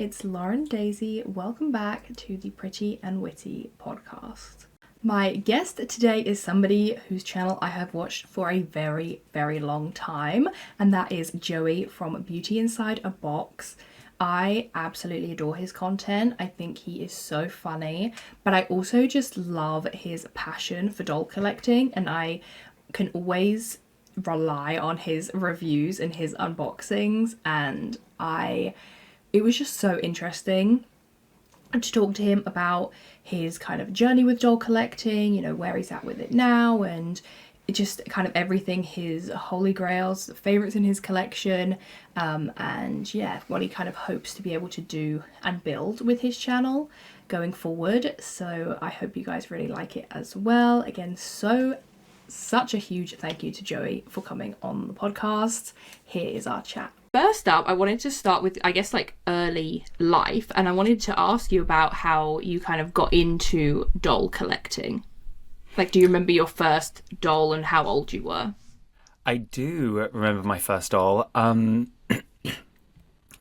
it's Lauren Daisy. Welcome back to the Pretty and Witty podcast. My guest today is somebody whose channel I have watched for a very, very long time, and that is Joey from Beauty Inside a Box. I absolutely adore his content. I think he is so funny, but I also just love his passion for doll collecting, and I can always rely on his reviews and his unboxings, and it was just so interesting to talk to him about his kind of journey with doll collecting, you know, where he's at with it now, and just kind of everything, his holy grails, favorites in his collection, and yeah, what he kind of hopes to be able to do and build with his channel going forward. So I hope you guys really like it as well. Again, such a huge thank you to Joey for coming on the podcast. Here is our chat. First up, I wanted to start with, I guess, like early life, and I wanted to ask you about how you kind of got into doll collecting. Like, do you remember your first doll and how old you were? I do remember my first doll.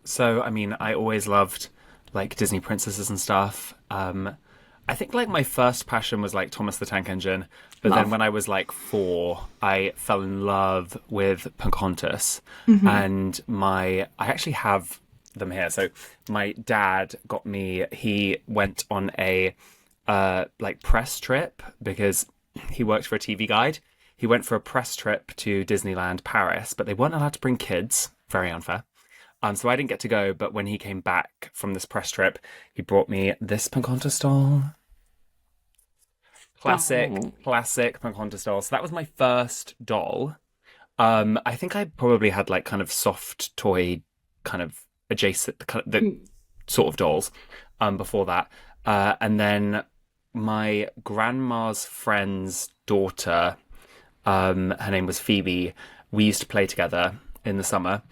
So, I mean, I always loved, like, Disney princesses and stuff. I think, like, my first passion was, like, Thomas the Tank Engine. But then when I was, like, 4, I fell in love with Pocahontas. Mm-hmm. And I actually have them here. So my dad got me, he went on a, press trip because he worked for a TV guide. He went for a press trip to Disneyland Paris, but they weren't allowed to bring kids. Very unfair. So I didn't get to go, but when he came back from this press trip, he brought me this Pocahontas doll. Classic Pocahontas doll. So that was my first doll. I think I probably had like kind of soft toy kind of adjacent the sort of dolls before that. And then my grandma's friend's daughter, her name was Phoebe. We used to play together in the summer,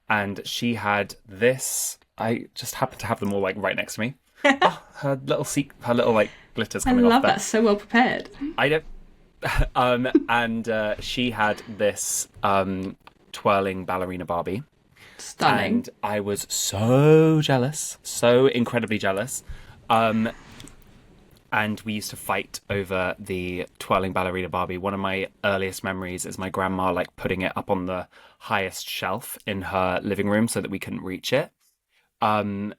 and she had this. I just happened to have them all like right next to me. Her little like glitters coming off there. I love that. So well prepared. I don't. And she had this twirling ballerina Barbie. Stunning. And I was so jealous, so incredibly jealous. And we used to fight over the twirling ballerina Barbie. One of my earliest memories is my grandma like putting it up on the highest shelf in her living room so that we couldn't reach it. And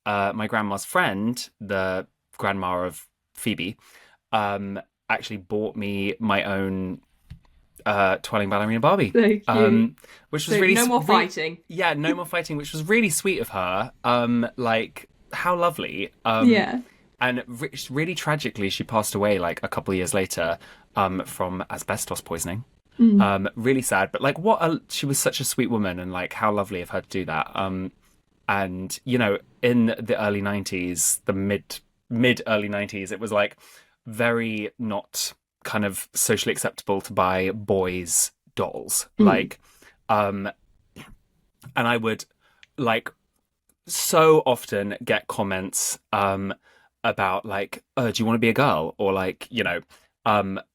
my grandma's friend, the grandma of Phoebe, actually bought me my own twirling ballerina Barbie. Which was really no more fighting. Yeah, no more fighting, which was really sweet of her. Like, how lovely. Yeah. And really tragically, she passed away like a couple of years later from asbestos poisoning. Really sad, but like she was such a sweet woman, and like how lovely of her to do that. And, you know, in the early 90s, the mid-early 90s, it was, like, very not kind of socially acceptable to buy boys' dolls. Like, and I would, like, so often get comments about, like, do you want to be a girl? Or, like, you know,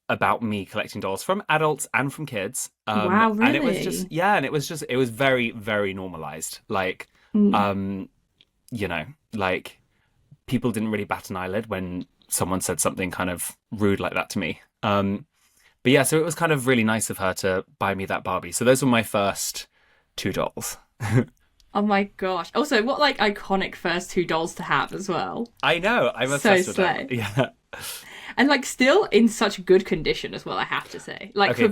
about me collecting dolls from adults and from kids. Wow, really? And it was just, it was very, very normalized. Like, you know, like people didn't really bat an eyelid when someone said something kind of rude like that to me. But yeah, so it was kind of really nice of her to buy me that Barbie. So those were my first 2 dolls. Oh my gosh. Also, what like iconic first 2 dolls to have as well. I know. I'm obsessed with that. Yeah. And like still in such good condition as well, I have to say. Like okay, for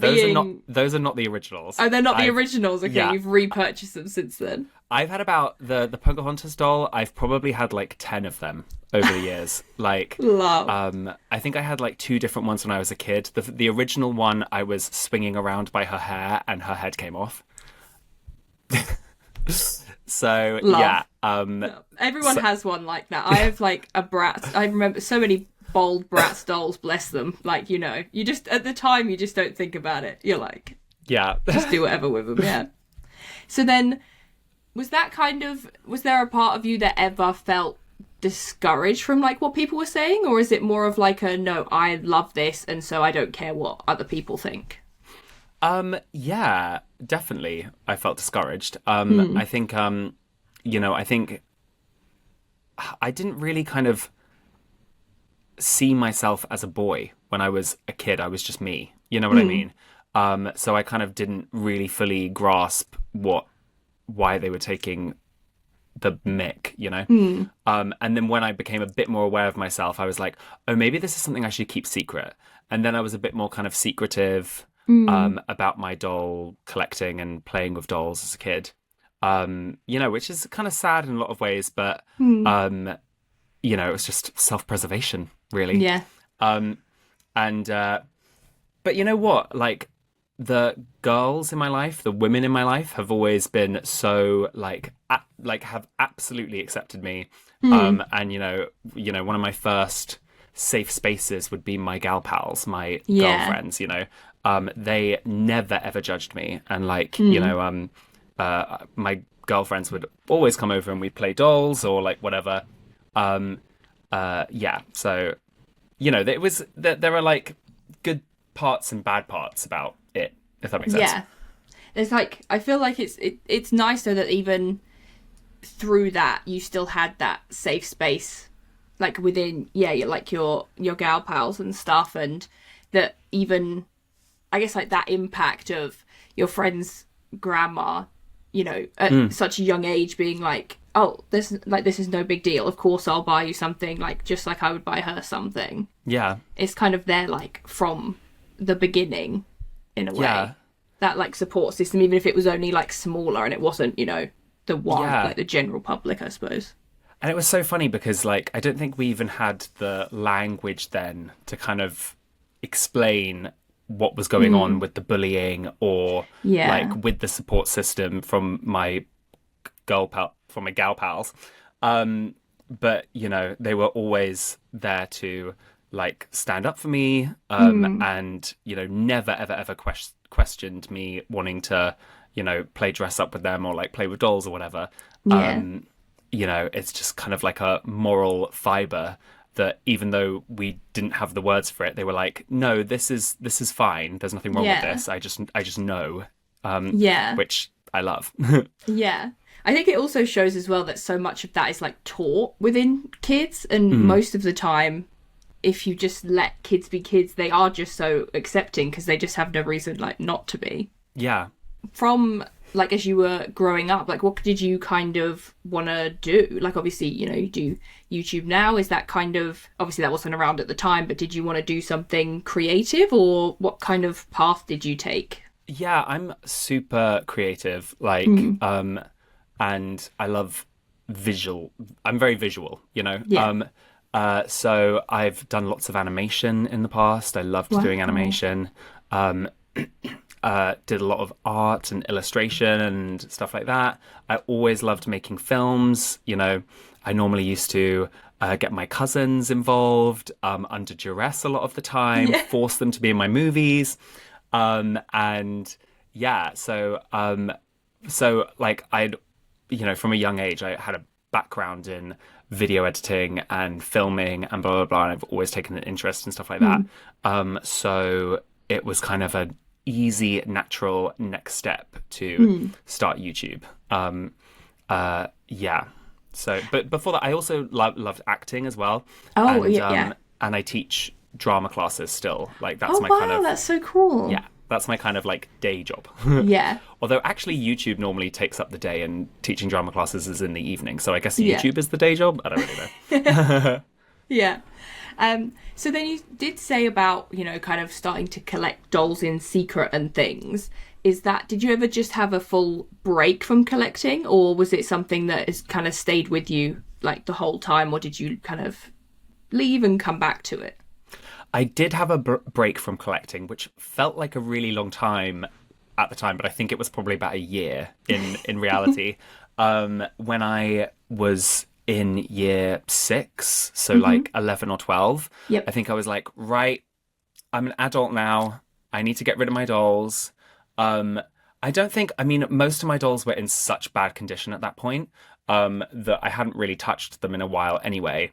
those are not the originals. Oh, they're not the originals. Okay, yeah. You've repurchased them since then. I've had about the Pocahontas doll. I've probably had like 10 of them over the years. Like, love. I think I had like 2 different ones when I was a kid. The original one, I was swinging around by her hair, and her head came off. So love. Yeah, everyone has one like that. I have like a Bratz. I remember so many bold Bratz dolls. Bless them. Like, you know, you just at the time you just don't think about it. You're like, yeah, just do whatever with them. Yeah. So then, was there a part of you that ever felt discouraged from like what people were saying, or is it more of like a no, I love this and so I don't care what other people think? Yeah, definitely I felt discouraged. I think I think I didn't really kind of see myself as a boy when I was a kid. I was just me. You know what I Mm, mean? So I kind of didn't really fully grasp why they were taking the mick, you know? mm, And then when I became a bit more aware of myself, I was like, oh, maybe this is something I should keep secret. And then I was a bit more kind of secretive mm, about my doll collecting and playing with dolls as a kid. Which is kind of sad in a lot of ways, but mm. um, it was just self-preservation, really. Yeah. Um, and But you know what? Like the girls in my life, the women in my life have always been so like have absolutely accepted me. Mm. And one of my first safe spaces would be my gal pals, my Yeah. girlfriends, they never ever judged me. And Mm. my girlfriends would always come over and we'd play dolls or like whatever. Um, yeah. So there are like good parts and bad parts about it, if that makes sense. Yeah. It's like I feel like it's nice though that even through that you still had that safe space like within like your gal pals and stuff, and that even I guess like that impact of your friend's grandma, at Mm, such a young age being like, oh, this is no big deal. Of course I'll buy you something, like just like I would buy her something. yeah, It's kind of there like from the beginning in a way. yeah, That like support system, even if it was only like smaller and it wasn't, the one yeah. like the general public, I suppose. And it was so funny because like I don't think we even had the language then to kind of explain what was going on Mm. with the bullying or like Yeah. with the support system from my gal pals. But they were always there to like stand up for me, Mm. and never ever ever questioned me wanting to play dress up with them or like play with dolls or whatever. Yeah. um it's just kind of like a moral fiber that even though we didn't have the words for it, they were like, no, this is fine, there's nothing wrong with Yeah. this, I just know. Yeah. Which I love. Yeah. I think it also shows as well that so much of that is like taught within kids, and Mm, most of the time if you just let kids be kids, they are just so accepting because they just have no reason like not to be. yeah. From like as you were growing up, like what did you kind of want to do? Like obviously, you do YouTube now. Is that kind of obviously that wasn't around at the time, but did you want to do something creative, or what kind of path did you take? Yeah, I'm super creative, Mm. and I love visual. I'm very visual, Yeah. So I've done lots of animation in the past. I loved doing Wow. animation. Um, did a lot of art and illustration and stuff like that. I always loved making films. I normally used to get my cousins involved, under duress a lot of the time, Yeah. force them to be in my movies. And yeah, so like from a young age, I had a background in video editing and filming and blah blah blah, and I've always taken an interest in stuff like that. Mm. So it was kind of an easy, natural next step to Mm. start YouTube. Yeah. So, but before that, I also loved acting as well, Oh, and yeah, yeah. and I teach drama classes still. Like that's Oh my kind wow, of that's so cool. yeah, that's my kind of like day job. Yeah. Although actually YouTube normally takes up the day and teaching drama classes is in the evening. So I guess Yeah. YouTube is the day job. I don't really know. Yeah. So then you did say about, kind of starting to collect dolls in secret and things. Did you ever just have a full break from collecting, or was it something that has kind of stayed with you like the whole time, or did you kind of leave and come back to it? I did have a break from collecting, which felt like a really long time at the time, but I think it was probably about a year in reality. When I was in year six, so Mm-hmm. like 11 or 12, I Yep. think I was like, right, I'm an adult now. I need to get rid of my dolls. Um, I don't think, I mean, most of my dolls were in such bad condition at that point, that I hadn't really touched them in a while anyway.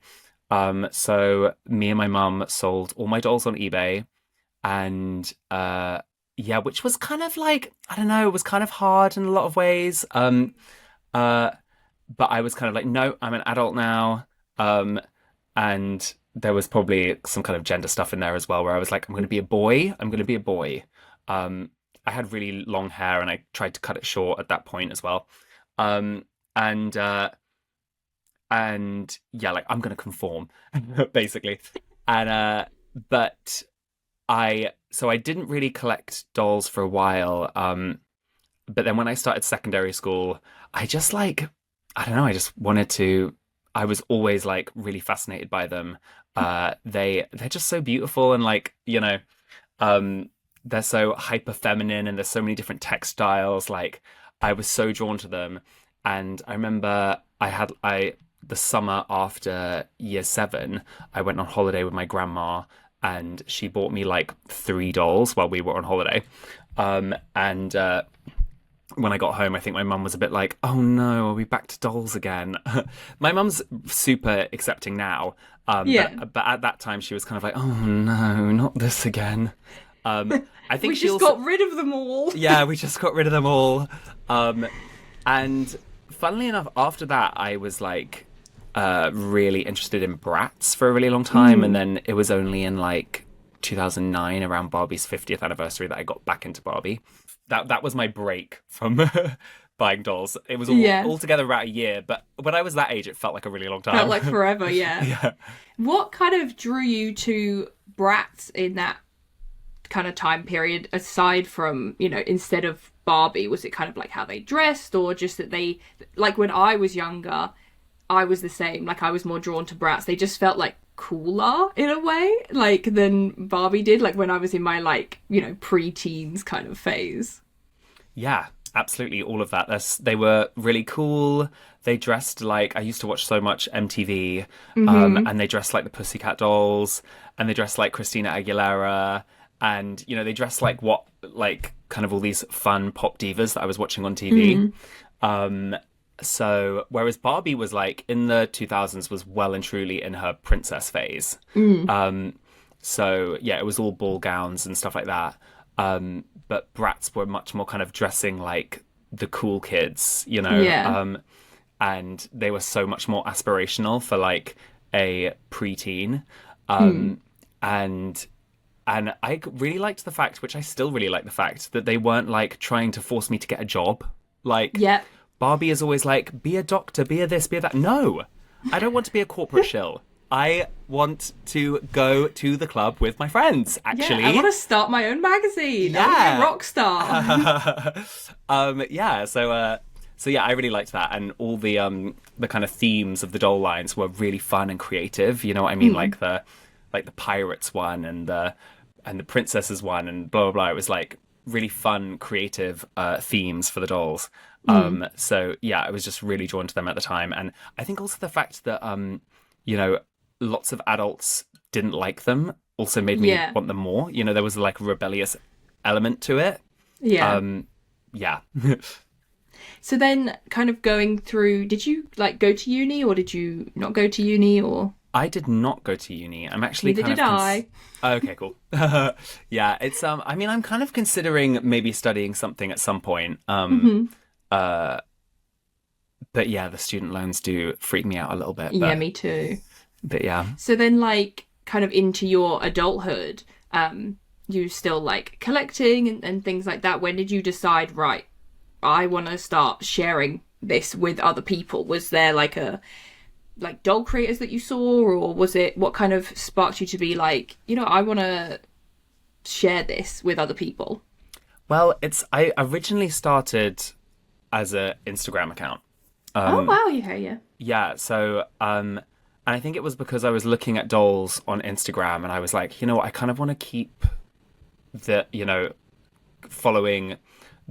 So me and my mum sold all my dolls on eBay, and yeah, which was kind of like, I don't know, it was kind of hard in a lot of ways. Uh, but I was kind of like, no, I'm an adult now. And there was probably some kind of gender stuff in there as well, where I was like, I'm going to be a boy. I'm going to be a boy. I had really long hair, and I tried to cut it short at that point as well. Um, and and yeah, like I'm going to conform, basically. And but I didn't really collect dolls for a while. But then when I started secondary school, I just like, I don't know, I just wanted to. I was always like really fascinated by them. They're just so beautiful, and like, they're so hyper feminine, and there's so many different textiles. Like, I was so drawn to them. And I remember I the summer after year seven, I went on holiday with my grandma, and she bought me like three dolls while we were on holiday. And when I got home, I think my mum was a bit like, "Oh no, are we back to dolls again?" My mum's super accepting now, Yeah. but at that time she was kind of like, "Oh no, not this again." I think We she just also, got rid of them all. yeah, we just got rid of them all. And funnily enough, after that, I was like really interested in Bratz for a really long time, and then it was only in like 2009, around Barbie's 50th anniversary, that I got back into Barbie. That was my break from buying dolls. It was altogether about a year, but when I was that age, it felt like a really long time. Felt like forever, yeah. Yeah. What kind of drew you to Bratz in that kind of time period, aside from, instead of Barbie? Was it kind of like how they dressed, or just that they, like when I was younger, I was the same. Like I was more drawn to Bratz. They just felt like cooler in a way, like than Barbie did, like when I was in my like, pre-teens kind of phase. Yeah, absolutely. All of that. They were really cool. They dressed like, I used to watch so much MTV, and they dressed like the Pussycat Dolls, and they dressed like Christina Aguilera, and, they dressed like kind of all these fun pop divas that I was watching on TV. So, whereas Barbie was like, in the 2000s, was well and truly in her princess phase. So, yeah, it was all ball gowns and stuff like that. But Bratz were much more kind of dressing like the cool kids, Yeah. And they were so much more aspirational for like a preteen. And I really liked the fact, which I still really like the fact, that they weren't like trying to force me to get a job. Like, Yep. Barbie is always like, be a doctor, be a this, be a that. No, I don't want to be a corporate shill. I want to go to the club with my friends, actually. Yeah, I want to start my own magazine. I want to be a rock star. Yeah, so yeah, I really liked that, and all the kind of themes of the doll lines were really fun and creative. You know what I mean? Like the pirates one, and the princesses one, and blah blah blah. It was like really fun, creative themes for the dolls. So yeah, I was just really drawn to them at the time, and I think also the fact that lots of adults didn't like them also made me want them more. There was like a rebellious element to it. Yeah. Yeah. So then, kind of going through, did you like go to uni, or did you not go to uni, or? I did not go to uni. I'm actually Neither kind did of I. Okay, cool. Yeah, it's I mean, I'm kind of considering maybe studying something at some point. But yeah, the student loans do freak me out a little bit. Yeah, me too. But yeah. So then, like, kind of into your adulthood, you still like collecting and things like that. When did you decide, right, I want to start sharing this with other people? Was there like doll creators that you saw, or was it, what kind of sparked you to be like, I want to share this with other people? Well, I originally started as a Instagram account. Oh wow, yeah. Yeah, so and I think it was because I was looking at dolls on Instagram, and I was like, I kind of want to keep the, following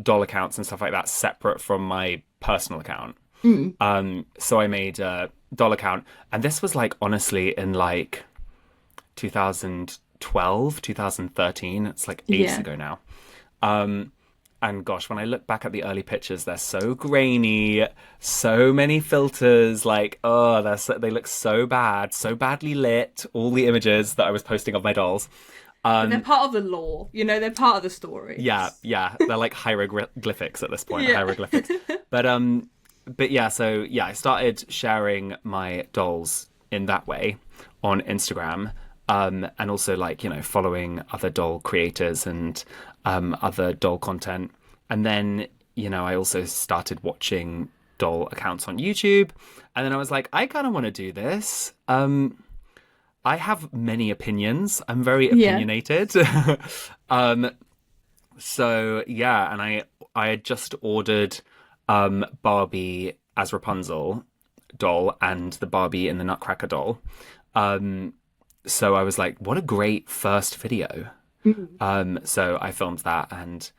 doll accounts and stuff like that separate from my personal account. So I made a doll account, and this was like honestly in like 2012, 2013. It's like ages ago now. And gosh, when I look back at the early pictures, they're so grainy, so many filters, like, they look so bad, so badly lit, all the images that I was posting of my dolls. But they're part of the lore, they're part of the story. Yeah, they're like hieroglyphics at this point, hieroglyphics. But yeah, so yeah, I started sharing my dolls in that way on Instagram. And also like, following other doll creators and other doll content. And then, I also started watching doll accounts on YouTube. And then I was like, I kind of want to do this. I have many opinions. I'm very opinionated. So yeah, and I had just ordered Barbie as Rapunzel doll and the Barbie in the Nutcracker doll. So I was like, what a great first video. So I filmed that and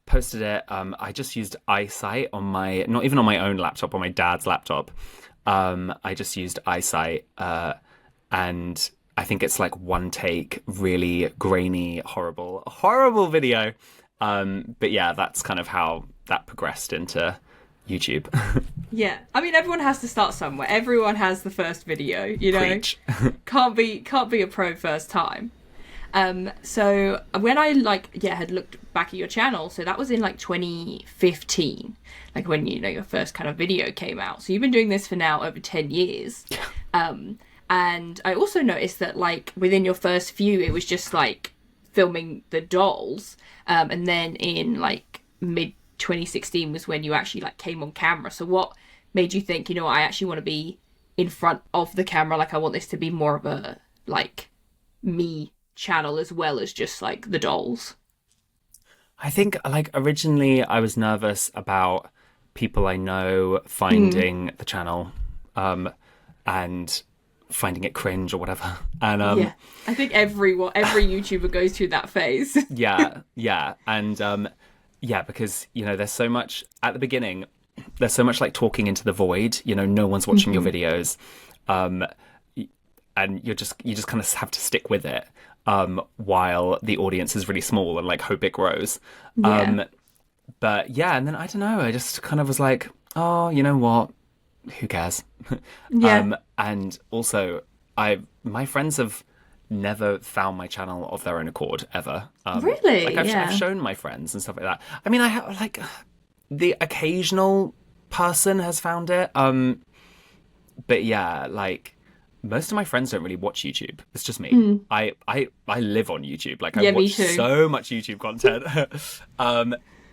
posted it. I just used iSight on not even on my own laptop, on my dad's laptop. I just used iSight, and I think it's like one take, really grainy, horrible video. But yeah, that's kind of how that progressed into YouTube. Yeah, I mean, everyone has to start somewhere. Everyone has the first video, you know. Preach. can't be a pro first time. So when I had looked back at your channel, so that was in like 2015, like when your first kind of video came out. So you've been doing this for now over 10 years. And I also noticed that like within your first few, it was just like filming the dolls, and then in like mid 2016 was when you actually like came on camera. So what made you think, I actually want to be in front of the camera, like I want this to be more of a like me channel as well as just like the dolls? I think like originally I was nervous about people I know finding the channel and finding it cringe or whatever. And yeah, I think every YouTuber goes through that phase. yeah. And yeah, because there's so much at the beginning, there's so much like talking into the void, no one's watching your videos, and you just kind of have to stick with it while the audience is really small and like hope it grows. But yeah, and then I don't know, I just kind of was like, oh, you know what, who cares? And also my friends have never found my channel of their own accord ever. Really? Like I've shown my friends and stuff like that. I mean, I have like the occasional person has found it. But yeah, like most of my friends don't really watch YouTube. It's just me. I live on YouTube. Like I watch so much YouTube content.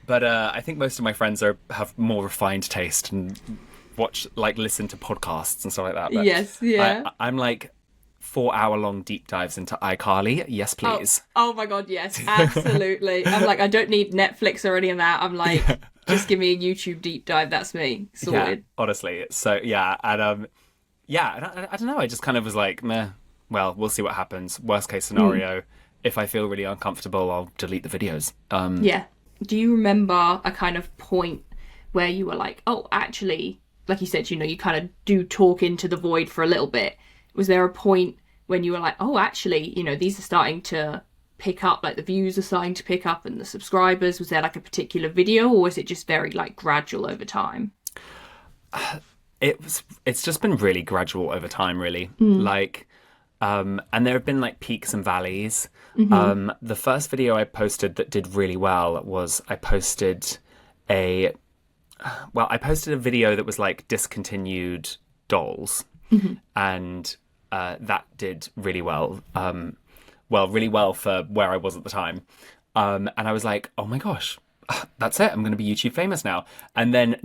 But I think most of my friends have more refined taste and listen to podcasts and stuff like that. But yes, yeah. I'm like 4-hour-long deep dives into iCarly. Yes, please. Oh my god, yes, absolutely. I'm like, I don't need Netflix or any of that. I'm like, just give me a YouTube deep dive. That's me. Sorted. Yeah, honestly. So yeah, and I don't know. I just kind of was like, meh. Well, we'll see what happens. Worst case scenario, if I feel really uncomfortable, I'll delete the videos. Yeah. Do you remember a kind of point where you were like, oh, actually, like you said, you kind of do talk into the void for a little bit. Was there a point when you were like, oh, actually, these are starting to pick up, like the views are starting to pick up and the subscribers? Was there like a particular video, or was it just very like gradual over time? It's just been really gradual over time, really. Like, and there have been like peaks and valleys. The first video I posted that did really well was I posted a video that was like discontinued dolls, and that did really well. Really well for where I was at the time. And I was like, oh my gosh, that's it. I'm going to be YouTube famous now. And then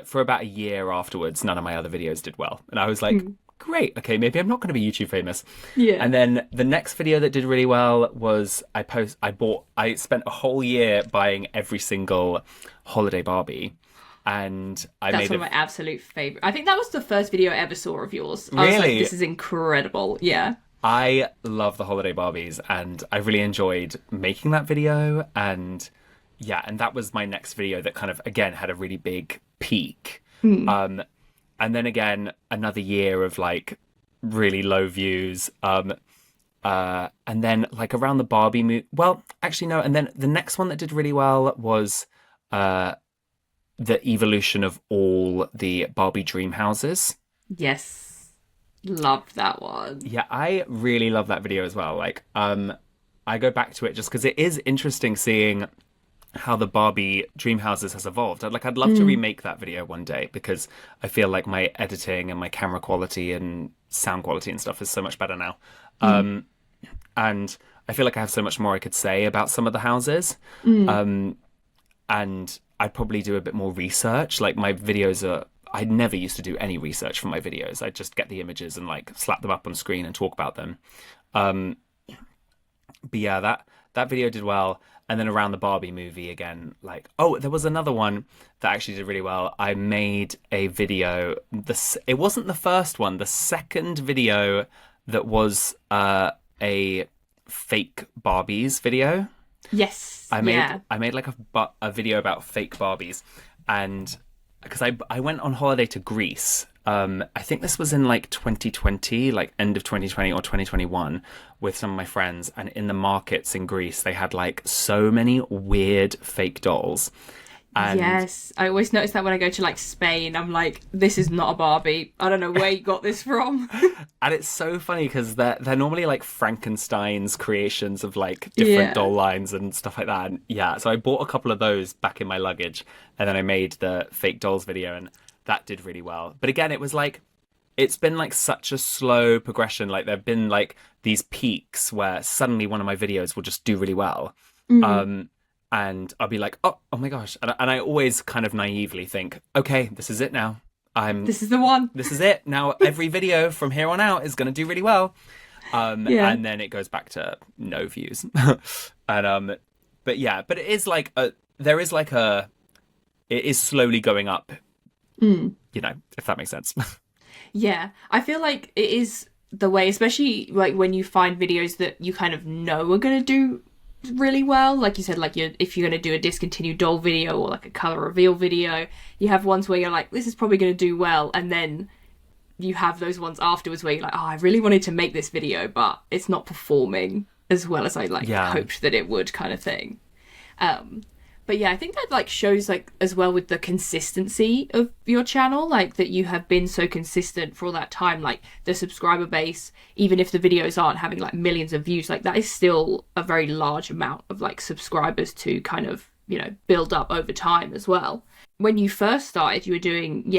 for about a year afterwards, none of my other videos did well. And I was like, great. Okay, maybe I'm not going to be YouTube famous. Yeah. And then the next video that did really well was I spent a whole year buying every single holiday Barbie. And that's one of my absolute favorite. I think that was the first video I ever saw of yours. I was like, this is incredible. Yeah. I love the holiday Barbies, and I really enjoyed making that video. And yeah, and that was my next video that kind of, again, had a really big peak. And then again, another year of like really low views. And then like around the Barbie well, actually no. And then the next one that did really well was the evolution of all the Barbie dream houses. Yes. Love that one. Yeah, I really love that video as well. Like, I go back to it just because it is interesting seeing how the Barbie dream houses has evolved. I'd love to remake that video one day, because I feel like my editing and my camera quality and sound quality and stuff is so much better now. And I feel like I have so much more I could say about some of the houses. And I'd probably do a bit more research. Like my videos are, I never used to do any research for my videos. I'd just get the images and like slap them up on screen and talk about them. But yeah, that video did well. And then around the Barbie movie again, like, oh, there was another one that actually did really well. I made a video. It wasn't the first one. The second video that was a fake Barbies video. Yes. I made like a video about fake Barbies, and because I went on holiday to Greece. I think this was in like 2020, like end of 2020 or 2021, with some of my friends. And in the markets in Greece, they had like so many weird fake dolls. And yes, I always notice that when I go to like Spain, I'm like, this is not a Barbie. I don't know where you got this from. And it's so funny because they're normally like Frankenstein's creations of like different doll lines and stuff like that. And yeah, so I bought a couple of those back in my luggage, and then I made the fake dolls video, and that did really well. But again, it was like, it's been like such a slow progression. Like there've been like these peaks where suddenly one of my videos will just do really well. And I'll be like, oh my gosh. And I always kind of naively think, okay, this is it now. This is the one. This is it. Now every video from here on out is going to do really well. And then it goes back to no views. And but yeah, but it is like it is slowly going up. You know, if that makes sense. Yeah, I feel like it is the way, especially like when you find videos that you kind of know are going to do really well. Like you said, like if you're going to do a discontinued doll video or like a color reveal video, you have ones where you're like, this is probably going to do well. And then you have those ones afterwards where you're like, oh, I really wanted to make this video, but it's not performing as well as I hoped that it would, kind of thing. But yeah, I think that like shows like as well with the consistency of your channel, like that you have been so consistent for all that time, like the subscriber base, even if the videos aren't having like millions of views, like that is still a very large amount of like subscribers to kind of, you know, build up over time as well. When you first started, you were doing,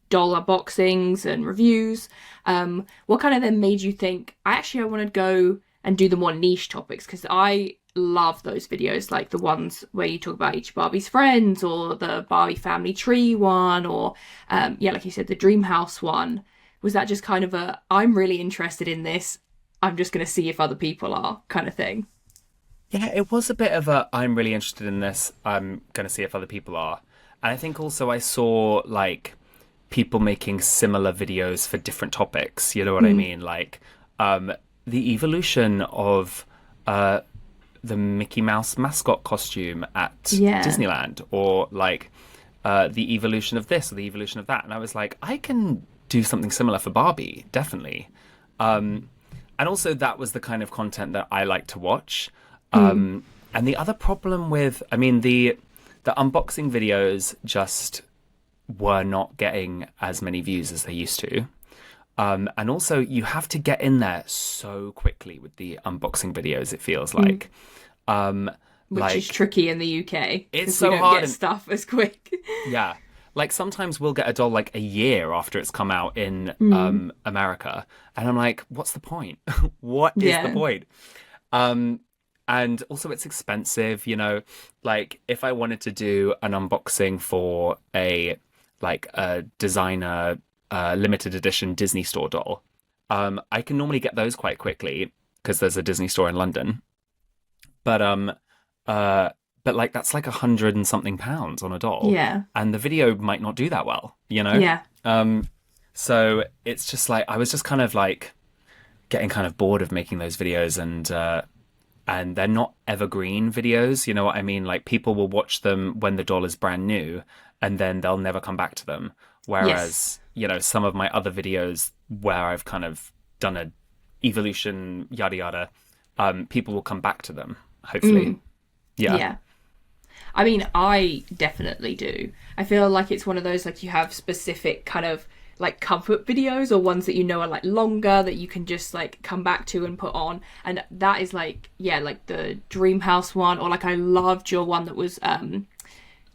doll unboxings and reviews. What kind of then made you think, I want to go and do the more niche topics? Because I love those videos, like the ones where you talk about each Barbie's friends, or the Barbie family tree one, or like you said, the dream house one. Was that just kind of a, I'm really interested in this, I'm just going to see if other people are kind of thing? Yeah, it was a bit of a, I'm really interested in this, I'm going to see if other people are. And I think also I saw like people making similar videos for different topics, you know what I mean? Like the evolution of the Mickey Mouse mascot costume at Disneyland, or like the evolution of this or the evolution of that. And I was like, I can do something similar for Barbie, definitely. And also that was the kind of content that I like to watch. And the other problem with, I mean, the unboxing videos just were not getting as many views as they used to. And also, you have to get in there so quickly with the unboxing videos, it feels like. Which is tricky in the UK. It's so we don't hard. Get stuff as quick. Yeah. Like, sometimes we'll get a doll, like, a year after it's come out in America. And I'm like, what's the point? What is the point? And also, it's expensive, you know. Like, if I wanted to do an unboxing for a designer limited edition Disney store doll, I can normally get those quite quickly because there's a Disney store in London. But like that's like £100 and something on a doll. Yeah. And the video might not do that well, you know? Yeah. So it's just like, I was just kind of like getting kind of bored of making those videos, and they're not evergreen videos, you know what I mean? Like, people will watch them when the doll is brand new and then they'll never come back to them. Whereas, you know, some of my other videos where I've kind of done a evolution, yada yada, people will come back to them, hopefully. Yeah. I mean, I definitely do. I feel like it's one of those, like, you have specific kind of like comfort videos, or ones that you know are like longer that you can just like come back to and put on. And that is like, like the dream house one, or like I loved your one that was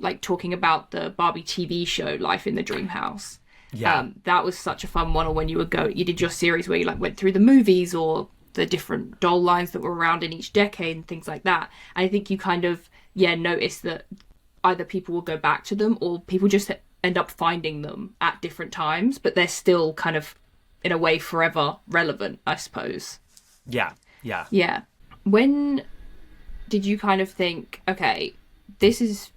like talking about the Barbie TV show Life in the Dream House. Yeah. That was such a fun one. Or when you did your series where you like went through the movies or the different doll lines that were around in each decade and things like that. And I think you kind of, notice that either people will go back to them or people just end up finding them at different times, but they're still kind of, in a way, forever relevant, I suppose. Yeah. Yeah. Yeah. When did you kind of think, okay, this is,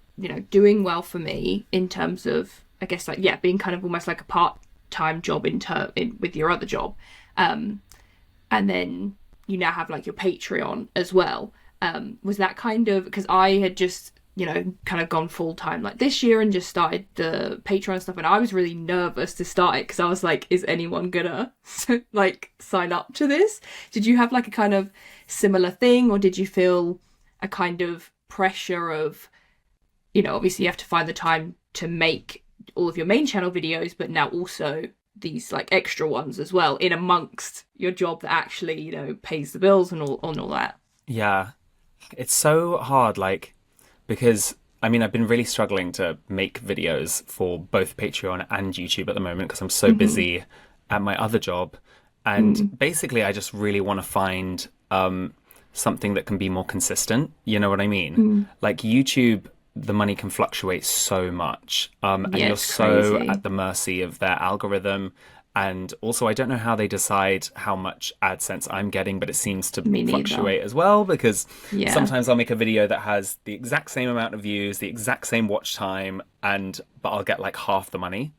doing well for me in terms of, I guess, like, being kind of almost like a part-time job with your other job. And then you now have like your Patreon as well. Was that kind of, because I had just, kind of gone full time like this year and just started the Patreon stuff, and I was really nervous to start it because I was like, is anyone gonna like sign up to this? Did you have like a kind of similar thing, or did you feel a kind of pressure of, obviously you have to find the time to make all of your main channel videos, but now also these like extra ones as well in amongst your job that actually, pays the bills and all that? Yeah. It's so hard, like, because I mean, I've been really struggling to make videos for both Patreon and YouTube at the moment because I'm so busy at my other job. And basically, I just really want to find something that can be more consistent. You know what I mean? Like YouTube, the money can fluctuate so much. And you're so crazy at the mercy of their algorithm. And also, I don't know how they decide how much AdSense I'm getting, but it seems to fluctuate as well, because sometimes I'll make a video that has the exact same amount of views, the exact same watch time, but I'll get like half the money.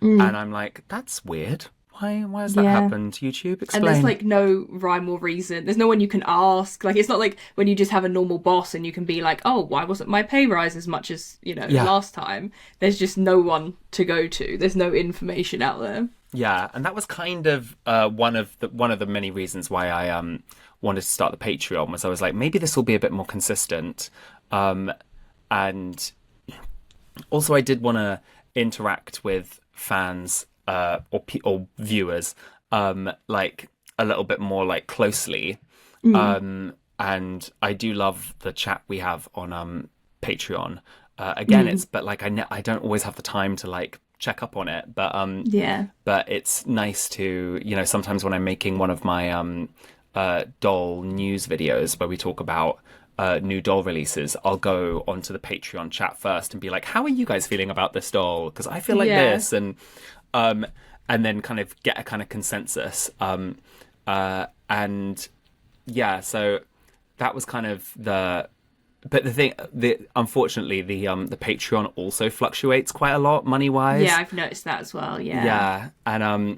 And I'm like, that's weird. Why has that happened, YouTube? Explain. And there's like no rhyme or reason. There's no one you can ask. Like, it's not like when you just have a normal boss and you can be like, oh, why wasn't my pay rise as much as, last time? There's just no one to go to. There's no information out there. Yeah, and that was kind of one of the many reasons why I wanted to start the Patreon, was I was like, maybe this will be a bit more consistent. And also I did want to interact with fans or viewers like a little bit more like closely. And I do love the chat we have on Patreon. Again, it's but like I don't always have the time to like check up on it, but but it's nice to, sometimes when I'm making one of my doll news videos where we talk about new doll releases, I'll go onto the Patreon chat first and be like, how are you guys feeling about this doll? Because I feel like this, and then kind of get a kind of consensus. And yeah, so that was kind of but unfortunately, the Patreon also fluctuates quite a lot money wise. Yeah, I've noticed that as well. Yeah. Yeah,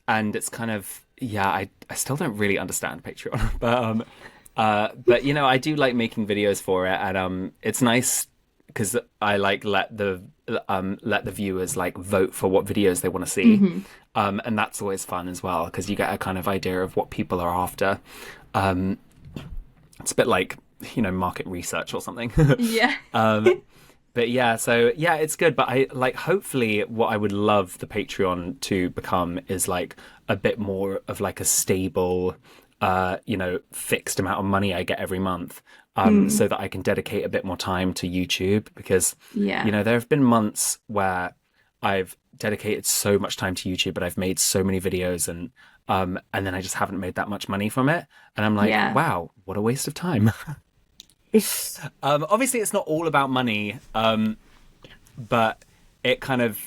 and it's kind of I still don't really understand Patreon, but I do like making videos for it, and it's nice because I like let the viewers like vote for what videos they want to see, and that's always fun as well because you get a kind of idea of what people are after. It's a bit like, market research or something. Yeah. But yeah, so yeah, it's good. But I like, hopefully what I would love the Patreon to become is like a bit more of like a stable, fixed amount of money I get every month. So that I can dedicate a bit more time to YouTube, because, there have been months where I've dedicated so much time to YouTube, but I've made so many videos and then I just haven't made that much money from it. And I'm like, wow, what a waste of time. Obviously it's not all about money, but it kind of,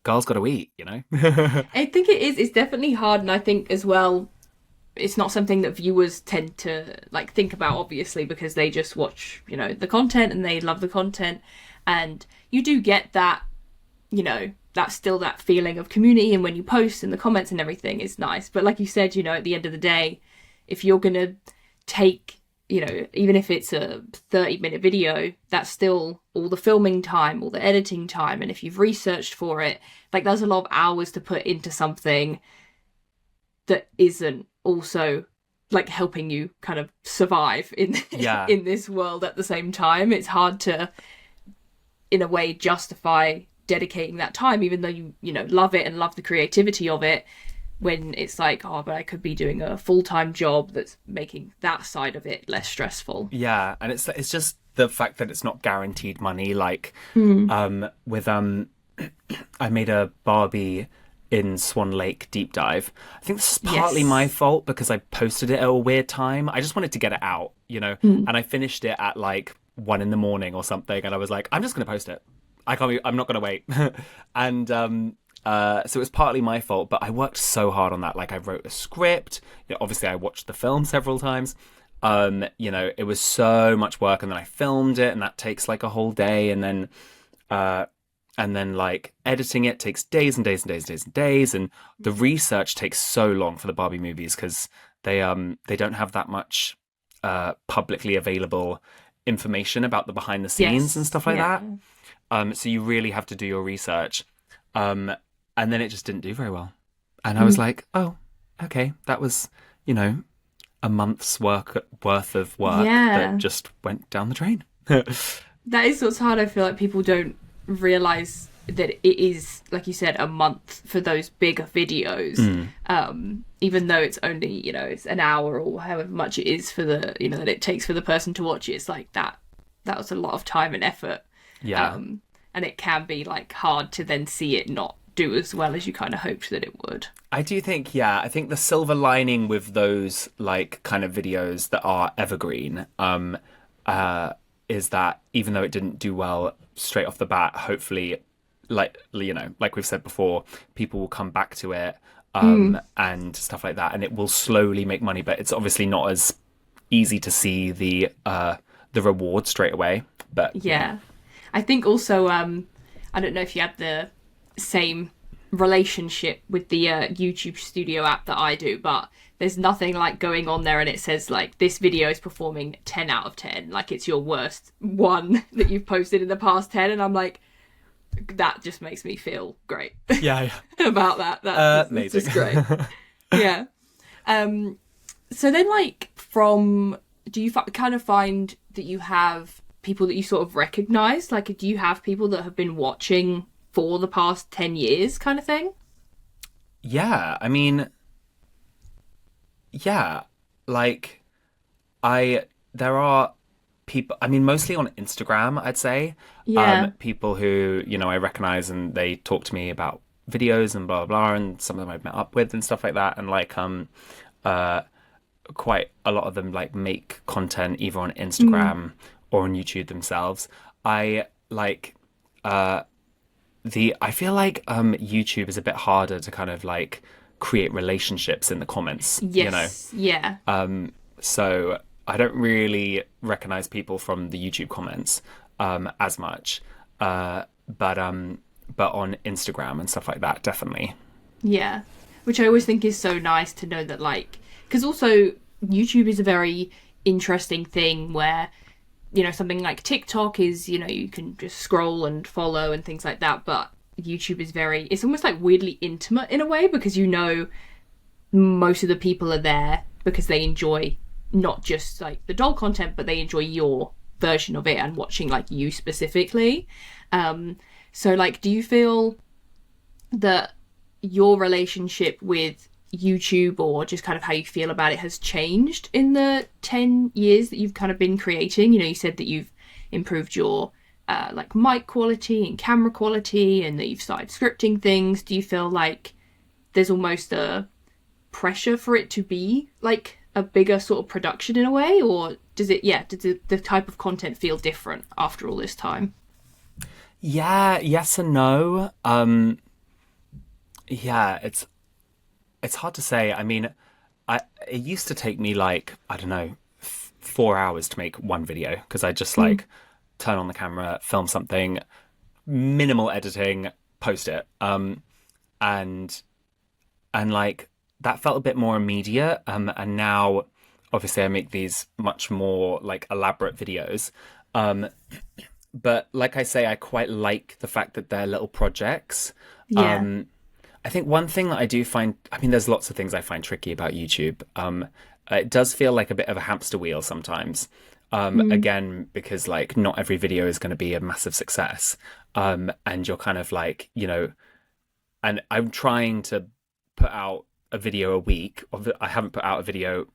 girls got to eat, I think it is. It's definitely hard, and I think as well, it's not something that viewers tend to like think about, obviously, because they just watch, the content and they love the content, and you do get that, that's still that feeling of community, and when you post in the comments and everything is nice. But like you said, at the end of the day, if you're gonna take, even if it's a 30-minute video, that's still all the filming time, all the editing time, and if you've researched for it, like there's a lot of hours to put into something that isn't also like helping you kind of survive in in this world at the same time. It's hard to, in a way, justify dedicating that time, even though you love it and love the creativity of it, when it's like, oh, but I could be doing a full-time job that's making that side of it less stressful. Yeah, and it's just the fact that it's not guaranteed money. Like with I made a Barbie in Swan Lake deep dive. I think this is partly my fault because I posted it at a weird time. I just wanted to get it out, and I finished it at like 1 a.m. or something, and I was like, I'm just going to post it. I'm not going to wait. And so it was partly my fault, but I worked so hard on that. Like, I wrote a script. Obviously I watched the film several times. It was so much work, and then I filmed it, and that takes like a whole day, and then like editing it takes days and days and days and days and days, and the research takes so long for the Barbie movies because they don't have that much publicly available information about the behind the scenes and stuff like that. So you really have to do your research. And then it just didn't do very well. And I was like, oh, okay, that was, a month's worth of work that just went down the drain. That is what's hard. I feel like people don't realise that it is, like you said, a month for those bigger videos. Even though it's only, it's an hour or however much it is for the, that it takes for the person to watch it. It's like that was a lot of time and effort. Yeah. And it can be like hard to then see it not do as well as you kind of hoped that it would. I do think, I think the silver lining with those like kind of videos that are evergreen is that even though it didn't do well straight off the bat, hopefully, like we've said before, people will come back to it and stuff like that, and it will slowly make money. But it's obviously not as easy to see the reward straight away. But I think also I don't know if you had the same relationship with the YouTube Studio app that I do, but there's nothing like going on there and it says like this video is performing 10 out of 10, like it's your worst one that you've posted in the past 10, and I'm like, that just makes me feel great about that. That's amazing. just great. So then like do you kind of find that you have people that you sort of recognize? Like, do you have people that have been watching for the past 10 years kind of thing? Yeah, I mean, like there are people, I mean, mostly on Instagram, I'd say. People who, I recognize, and they talk to me about videos and blah, blah, blah, and some of them I've met up with and stuff like that. And like, quite a lot of them like make content either on Instagram or on YouTube themselves. I like, I feel like YouTube is a bit harder to kind of like create relationships in the comments. So I don't really recognize people from the YouTube comments as much, but on Instagram and stuff like that, definitely. Yeah, which I always think is so nice to know that, like, because also YouTube is a very interesting thing where, something like TikTok is, you can just scroll and follow and things like that. But YouTube is it's almost like weirdly intimate in a way, because most of the people are there because they enjoy not just like the doll content, but they enjoy your version of it and watching like you specifically. So like, do you feel that your relationship with YouTube, or just kind of how you feel about it, has changed in the 10 years that you've kind of been creating? You said that you've improved your like mic quality and camera quality, and that you've started scripting things. Do you feel like there's almost a pressure for it to be like a bigger sort of production in a way, or does the type of content feel different after all this time? Yes and no. It's hard to say. I mean, it used to take me like, I don't know, 4 hours to make one video, because I just like turn on the camera, film something, minimal editing, post it. And like that felt a bit more immediate. And now obviously I make these much more like elaborate videos. But like I say, I quite like the fact that they're little projects. I think one thing that I do find, I mean, there's lots of things I find tricky about YouTube. It does feel like a bit of a hamster wheel sometimes. Again, because like not every video is going to be a massive success. And you're kind of like, and I'm trying to put out a video a week. I haven't put out a video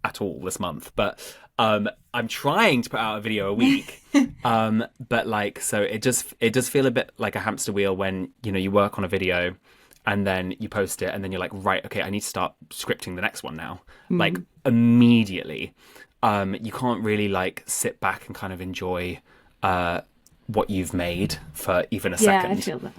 at all this month, but I'm trying to put out a video a week. But like, so it does feel a bit like a hamster wheel when, you know, you work on a video and then you post it and then you're like, right, okay, I need to start scripting the next one now, like immediately. You can't really like sit back and kind of enjoy what you've made for even a second. I feel that.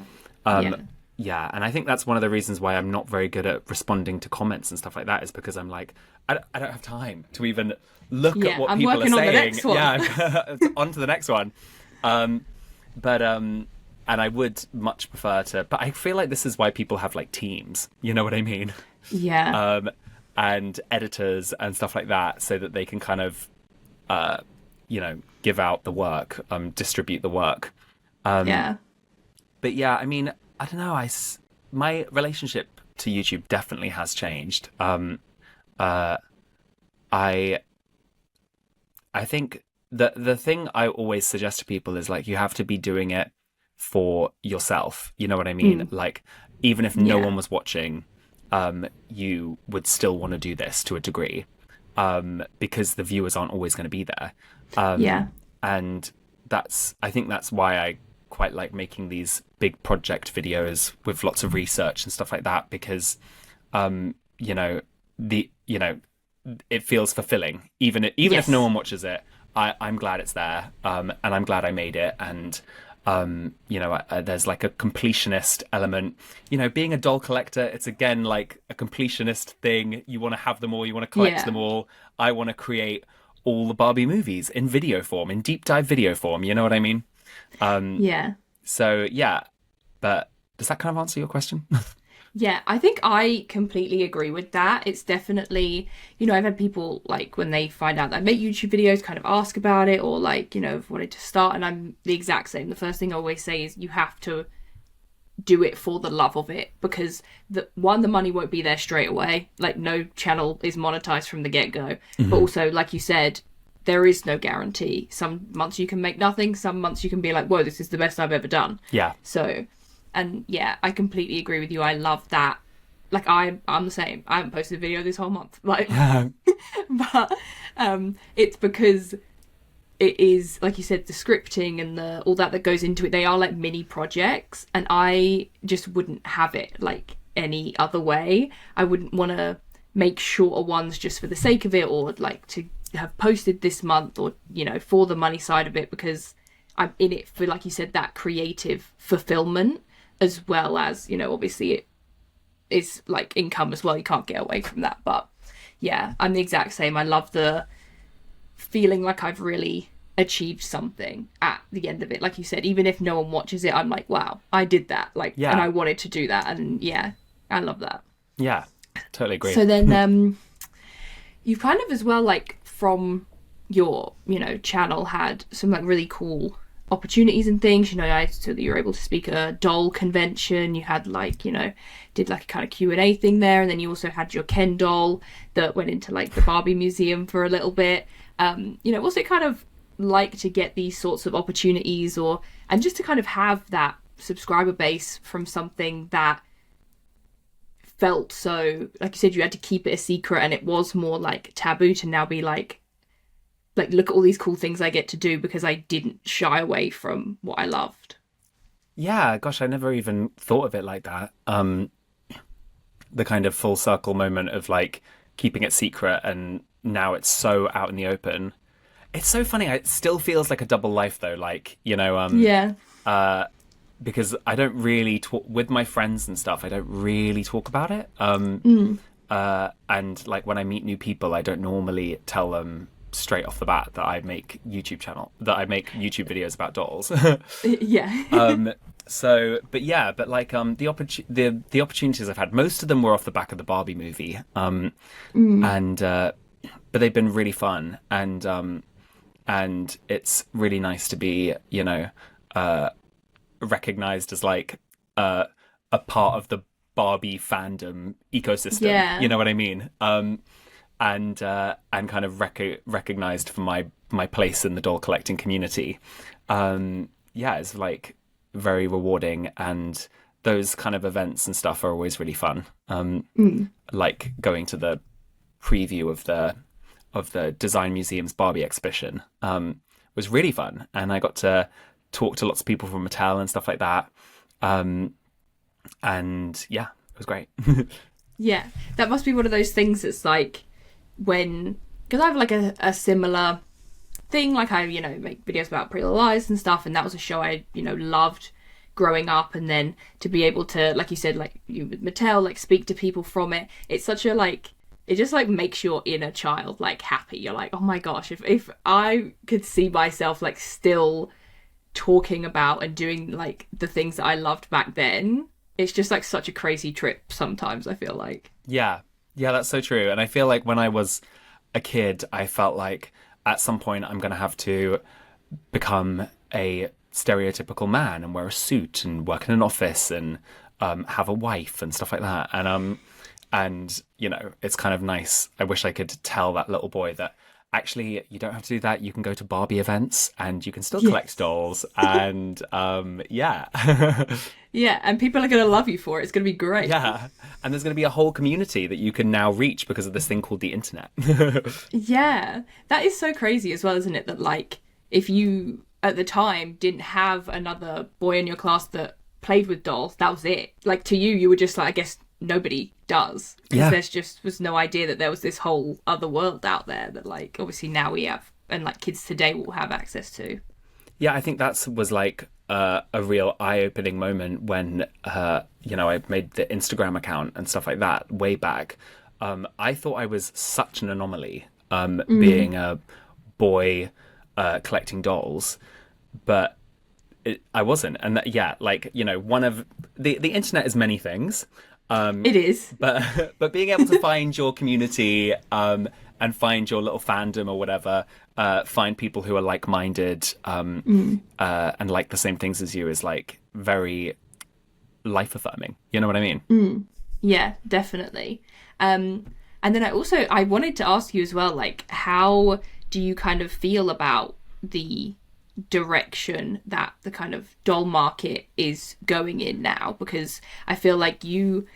Yeah, and I think that's one of the reasons why I'm not very good at responding to comments and stuff like that, is because I'm like, I don't have time to even look at what people are saying. On the next one. Yeah, on to the next one. And I would much prefer to, but I feel like this is why people have like teams. You know what I mean? Yeah. And editors and stuff like that, so that they can kind of, you know, give out the work, distribute the work. But yeah, I mean, I don't know. My relationship to YouTube definitely has changed. I think the thing I always suggest to people is like, you have to be doing it for yourself. You know what I mean? Like, even if no one was watching, you would still want to do this to a degree, because the viewers aren't always going to be there. And I think that's why I quite like making these big project videos with lots of research and stuff like that, because you know, it feels fulfilling, even if no one watches it. I'm glad it's there, and I'm glad I made it. And you know, there's like a completionist element. You know, being a doll collector, it's again like a completionist thing. You want to have them all, you want to collect them all. I want to create all the Barbie movies in video form, in deep dive video form. You know what I mean? So yeah, but does that kind of answer your question? Yeah, I think I completely agree with that. It's definitely, you know, I've had people like when they find out that I make YouTube videos kind of ask about it, or like, you know, have wanted to start, and I'm the exact same. The first thing I always say is you have to do it for the love of it, because the money won't be there straight away. Like, no channel is monetized from the get-go. But also, like you said, there is no guarantee. Some months you can make nothing. Some months you can be like, whoa, this is the best I've ever done. Yeah. So, and yeah, I completely agree with you. I love that. Like, I'm the same. I haven't posted a video this whole month. Like, but it's because it is, like you said, the scripting and all that goes into it. They are like mini projects, and I just wouldn't have it like any other way. I wouldn't want to make shorter ones just for the sake of it, or like to have posted this month, or, you know, for the money side of it, because I'm in it for, like you said, that creative fulfillment, as well as, you know, obviously it is like income as well. You can't get away from that. But yeah, I'm the exact same. I love the feeling like I've really achieved something at the end of it. Like you said, even if no one watches it, I'm like, wow, I did that. Like, and I wanted to do that. And yeah, I love that. Yeah, totally agree. So then you've kind of as well, like, from your, you know, channel had some like really cool opportunities and things. You know, I saw that you were able to speak at a doll convention. You had like, you know, did like a kind of Q&A thing there, and then you also had your Ken doll that went into like the Barbie museum for a little bit. You know, what's it kind of like to get these sorts of opportunities, and just to kind of have that subscriber base from something that felt so, like you said, you had to keep it a secret, and it was more like taboo, to now be like look at all these cool things I get to do because I didn't shy away from what I loved. Yeah, gosh, I never even thought of it like that. The kind of full circle moment of like keeping it secret, and now it's so out in the open. It's so funny. It still feels like a double life though. Like, you know, because I don't really talk with my friends and stuff. I don't really talk about it. And like when I meet new people, I don't normally tell them straight off the bat that I make YouTube videos about dolls. So, but like the opportunities I've had, most of them were off the back of the Barbie movie. And but they've been really fun, and it's really nice to be, you know, recognized as like a part of the Barbie fandom ecosystem. You know what I mean? And kind of recognized for my place in the doll collecting community. It's like very rewarding, and those kind of events and stuff are always really fun. Like going to the preview of the of the Design Museum's Barbie exhibition was really fun, and I got to talk to lots of people from Mattel and stuff like that. And yeah, it was great. Yeah, that must be one of those things that's like when, because I have like a similar thing, like I, make videos about Pretty Little Lies and stuff, and that was a show I, loved growing up, and then to be able to, like you said, like you with Mattel, like speak to people from it, it's such a like, it just like makes your inner child like happy. You're like, oh my gosh, if I could see myself like still talking about and doing like the things that I loved back then, it's just like such a crazy trip sometimes, I feel like. Yeah, that's so true. And I feel like when I was a kid, I felt like at some point I'm going to have to become a stereotypical man and wear a suit and work in an office and have a wife and stuff like that. And it's kind of nice. I wish I could tell that little boy that actually you don't have to do that. You can go to Barbie events and you can still collect dolls. And yeah. Yeah, and people are going to love you for it. It's going to be great. Yeah, and there's going to be a whole community that you can now reach because of this thing called the internet. Yeah, that is so crazy as well, isn't it? That like, if you at the time didn't have another boy in your class that played with dolls, that was it. Like to you, you were just like, I guess nobody does, because there's just was no idea that there was this whole other world out there that like obviously now we have, and like kids today will have access to. Yeah, I think that was like a real eye-opening moment when I made the Instagram account and stuff like that way back. I thought I was such an anomaly, being a boy collecting dolls, but I wasn't. And one of the internet is many things. It is, but being able to find your community and find your little fandom or whatever, find people who are like-minded and like the same things as you is like very life-affirming. You know what I mean? Yeah, definitely. And then I wanted to ask you as well, like, how do you kind of feel about the direction that the kind of doll market is going in now? Because I feel like you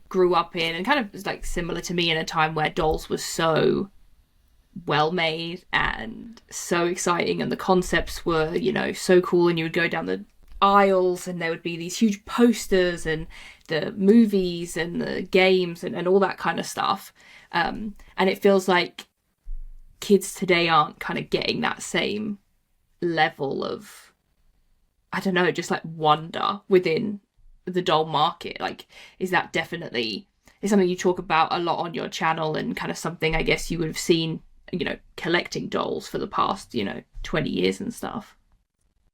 grew up in, and kind of was like similar to me, in a time where dolls were so well made and so exciting, and the concepts were, so cool, and you would go down the aisles and there would be these huge posters and the movies and the games and all that kind of stuff. And it feels like kids today aren't kind of getting that same level of, I don't know, just like wonder within the doll market. Like, is that definitely is something you talk about a lot on your channel, and kind of something I guess you would have seen, collecting dolls for the past, 20 years and stuff?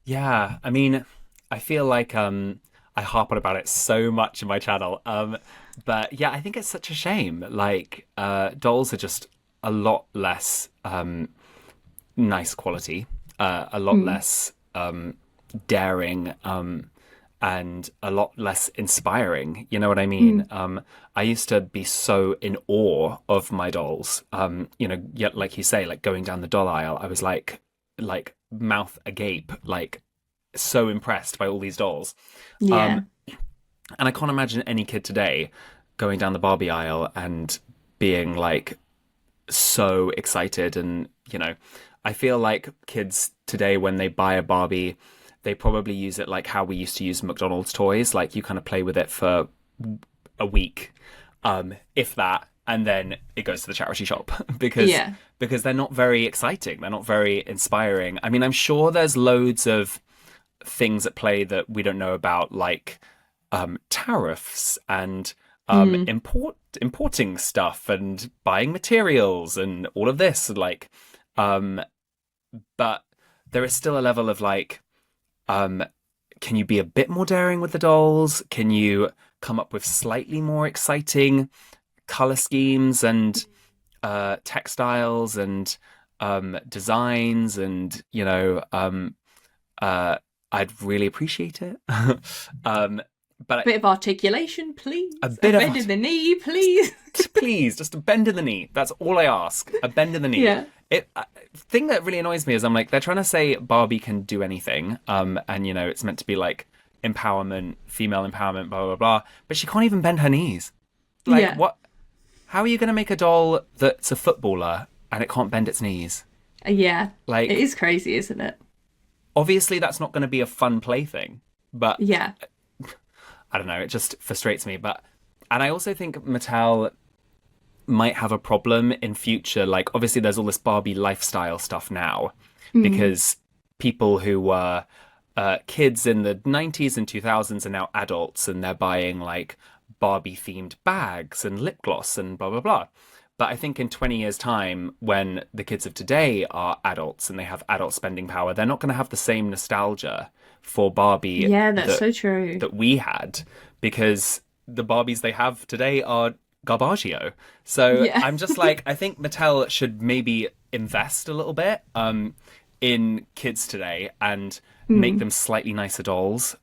Yeah, I mean, I feel like I harp on about it so much in my channel. But yeah, I think it's such a shame. Like, dolls are just a lot less nice quality, a lot less daring, and a lot less inspiring. You know what I mean? I used to be so in awe of my dolls. Yet, like you say, like going down the doll aisle, I was like mouth agape, like so impressed by all these dolls. Yeah. And I can't imagine any kid today going down the Barbie aisle and being like so excited. And, I feel like kids today, when they buy a Barbie, they probably use it like how we used to use McDonald's toys. Like you kind of play with it for a week, if that, and then it goes to the charity shop because they're not very exciting. They're not very inspiring. I mean, I'm sure there's loads of things at play that we don't know about, like tariffs and importing stuff and buying materials and all of this. Like, but there is still a level of like, can you be a bit more daring with the dolls? Can you come up with slightly more exciting color schemes and textiles and designs? And I'd really appreciate it. But a bit of articulation, please. A bend in the knee, please. Please, just a bend in the knee. That's all I ask. A bend in the knee. Yeah. Thing that really annoys me is I'm like, they're trying to say Barbie can do anything, and it's meant to be like empowerment, female empowerment, blah blah blah. But she can't even bend her knees. Like what? How are you going to make a doll that's a footballer and it can't bend its knees? Yeah, it Like, is crazy, isn't it? obviously, that's not going to be a fun plaything, but Yeah. I don't know. It just frustrates me. And I also think Mattel might have a problem in future. Like, obviously, there's all this Barbie lifestyle stuff now Mm. because people who were kids in the 90s and 2000s are now adults and they're buying like Barbie themed bags and lip gloss and blah, blah, blah. But I think in 20 years' time, when the kids of today are adults and they have adult spending power, they're not going to have the same nostalgia for Barbie Yeah, that's that so true. we had because the Barbies they have today are garbaggio. So Yeah. I'm just like, I think Mattel should maybe invest a little bit in kids today and make Mm. them slightly nicer dolls,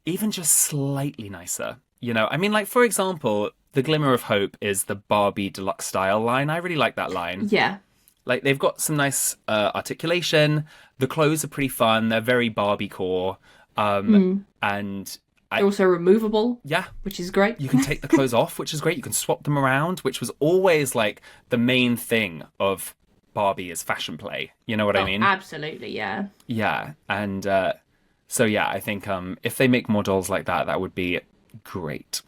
even just slightly nicer. I mean, like, for example, the Glimmer of Hope is the Barbie deluxe style line. I really like that line. Yeah. Like, they've got some nice articulation. The clothes are pretty fun. They're very Barbie core. Mm. And They're also removable, yeah, which is great. you can take the clothes off, which is great. You can swap them around, which was always like the main thing of Barbie is fashion play. You know what I Oh, mean? absolutely, yeah. Yeah. And so, yeah, I think if they make more dolls like that, that would be great.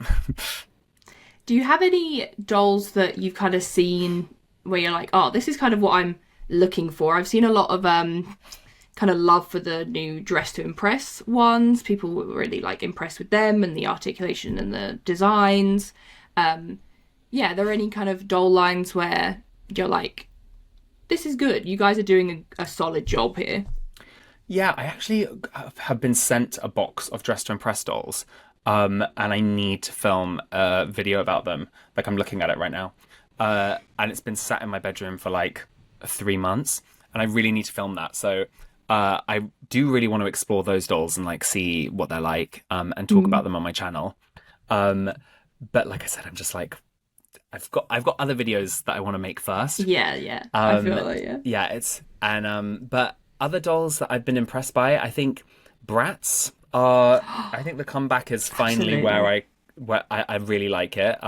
Do you have any dolls that you've kind of seen where you're like, oh, this is kind of what I'm looking for? I've seen a lot of kind of love for the new Dress to Impress ones. People were really like impressed with them and the articulation and the designs. Yeah, are there any kind of doll lines where you're like, this is good. You guys are doing a solid job here. Yeah, I actually have been sent a box of Dress to Impress dolls, and I need to film a video about them. Like, I'm looking at it right now. And it's been sat in my bedroom for like 3 months, and I really need to film that. So I do really want to explore those dolls and like see what they're like, and talk about Mm. them on my channel. Um, but like I said, I'm just like I've got other videos that I want to make first. Yeah, yeah. I Um, feel like, yeah. yeah, but other dolls that I've been impressed by, I think Bratz are. I think the comeback is finally Absolutely. where I really like it.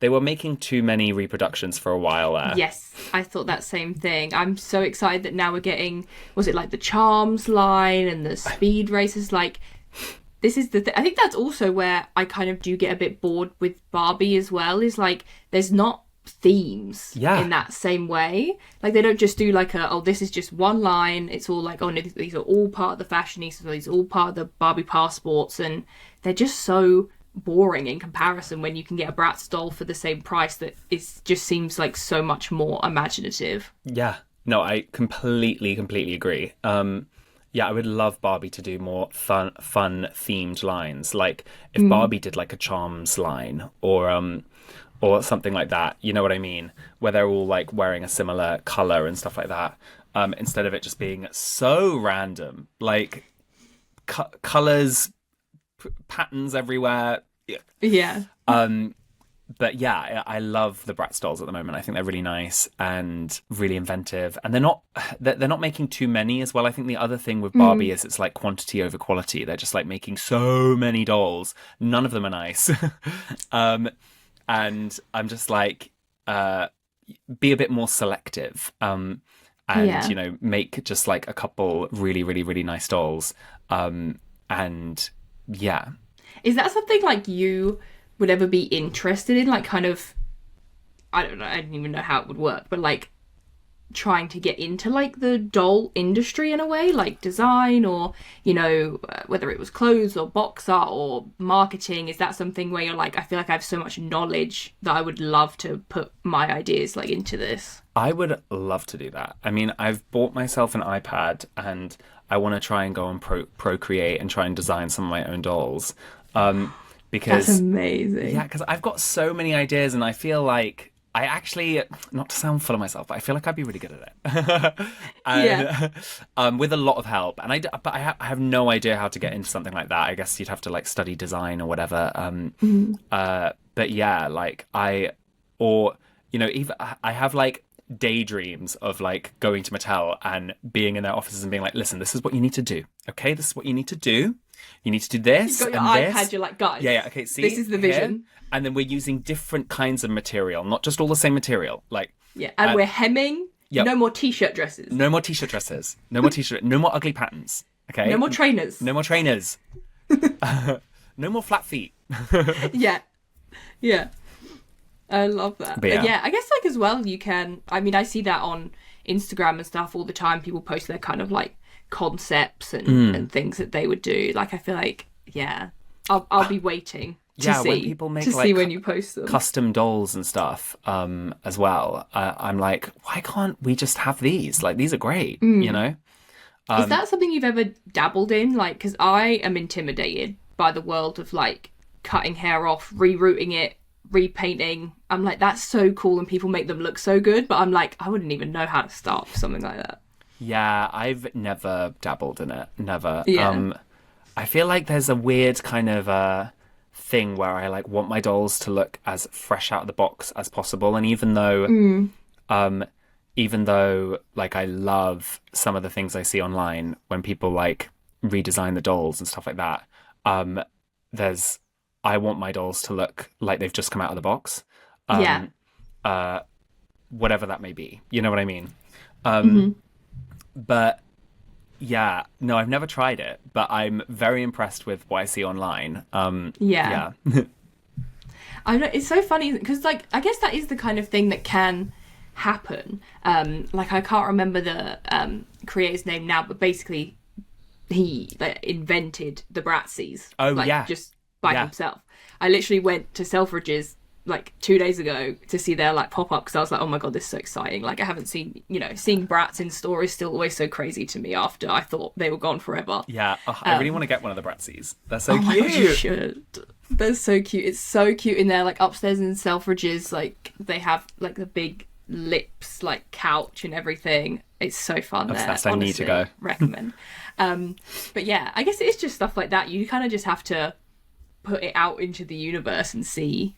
They were making too many reproductions for a while there. Yes, I thought that same thing. I'm so excited that now we're getting, was it like the Charms line and the Speed Races? Like, this is I think that's also where I kind of do get a bit bored with Barbie as well, is like, there's not themes Yeah, in that same way. Like, they don't just do like oh, this is just one line. It's all like, oh, no, these are all part of the fashionistas, these are all part of the Barbie passports, and they're just so boring in comparison when you can get a Bratz doll for the same price that is just seems like so much more imaginative. yeah. No, I completely agree. Yeah, I would love Barbie to do more fun themed lines. Like if Mm. Barbie did like a Charms line or something like that. You know what I mean? Where they're all like wearing a similar color and stuff like that. Instead of it just being so random, like colors, patterns everywhere. Yeah. Yeah. Um, but yeah, I love the Bratz dolls at the moment. I think they're really nice and really inventive, and they're not making too many as well. I think the other thing with Barbie Mm. is it's like quantity over quality. They're just like making so many dolls. None of them are nice, um, and I'm just like, be a bit more selective, and Yeah. make just like a couple really nice dolls, and yeah. Is that something like you would ever be interested in? Like, kind of, I don't know, I don't even know how it would work, but like trying to get into like the doll industry in a way, like design or, whether it was clothes or box art or marketing. Is that something where you're like, I feel like I have so much knowledge that I would love to put my ideas like into this? I would love to do that. I mean, I've bought myself an iPad and I want to try and go on Procreate and try and design some of my own dolls. That's Because, yeah, amazing. because I've got so many ideas and I feel like I actually, not to sound full of myself, but I feel like I'd be really good at it. Yeah. And with a lot of help. And I have no idea how to get into something like that. I guess you'd have to like study design or whatever. Mm. But yeah, even I have like daydreams of like going to Mattel and being in their offices and being like, listen, this is what you need to do. Okay, this is what you need to do. You need to do this You've got your and iPad, this. you're like, guys, Yeah, okay, see? this is the Here? vision. And then we're using different kinds of material, not just all the same material. Like, Yeah, and we're hemming. Yep. No more t-shirt dresses. No more t-shirt dresses. No more t-shirt. No more ugly patterns. Okay. No more trainers. No more trainers. No more flat feet. Yeah. Yeah. I love that. But yeah. I guess like as well you can, I mean, I see that on Instagram and stuff all the time. People post their kind of like concepts and things that they would do. Like I feel like, yeah, I'll be waiting to see. When people make to like see when you post them. custom dolls and stuff as well, I'm like, why can't we just have these? Like, these are great, you know? Is that something you've ever dabbled in? Like, because I am intimidated by the world of like cutting hair off, rerouting it, repainting. I'm like, that's so cool and people make them look so good, but I'm like, I wouldn't even know how to start something like that. Yeah, I've never dabbled in it. Never. Yeah. I feel like there's a weird kind of thing where I like want my dolls to look as fresh out of the box as possible. And even though like I love some of the things I see online when people like redesign the dolls and stuff like that, I want my dolls to look like they've just come out of the box. Whatever that may be. You know what I mean? But yeah, no, I've never tried it, but I'm very impressed with what I see online. Yeah. I know, it's so funny because like I guess that is the kind of thing that can happen. Like I can't remember the creator's name now, but basically he like, invented the Bratsies. Just by himself. I literally went to Selfridges like 2 days ago to see their like pop up because I was like, oh my god, this is so exciting. Like I haven't seen, seeing Bratz in store is still always so crazy to me after I thought they were gone forever. Yeah, I really want to get one of the Bratsies. They're so cute. My god, you should. They're so cute. It's so cute in there. Like upstairs in Selfridges, like they have like the big lips, like couch and everything. It's so fun there. Obsessed. I need to go. Recommend. But yeah, I guess it's just stuff like that. You kind of just have to put it out into the universe and see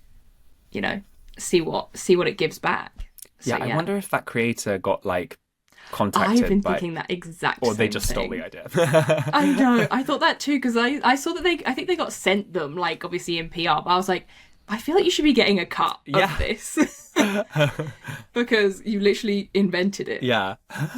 what it gives back. So, I wonder if that creator got like contacted. I've been thinking that exact or same they just thing. stole the idea. I know. I thought that too because I saw that I think they got sent them like obviously in PR. But I was like, I feel like you should be getting a cut of this because you literally invented it. Yeah.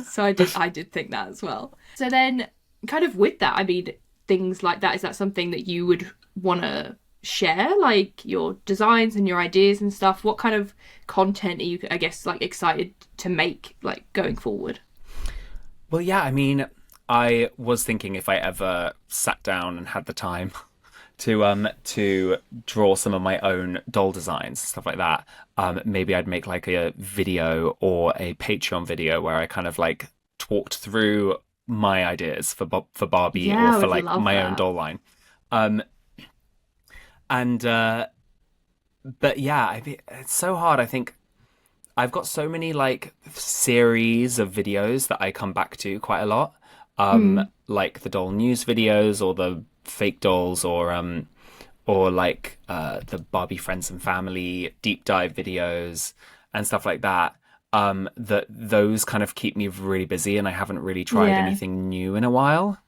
So I did think that as well. So then, kind of with that, I mean, things like that. Is that something that you would want to share, like your designs and your ideas and stuff? What kind of content are you, I guess, like excited to make, like going forward? Well, yeah, I mean, I was thinking if I ever sat down and had the time to draw some of my own doll designs, stuff like that, maybe I'd make like a video or a Patreon video where I kind of like talked through my ideas for Barbie or for like my own doll line. But yeah, it's so hard. I think I've got so many like series of videos that I come back to quite a lot. Like the doll news videos or the fake dolls or like the Barbie friends and family deep dive videos and stuff like that. Those kind of keep me really busy and I haven't really tried anything new in a while.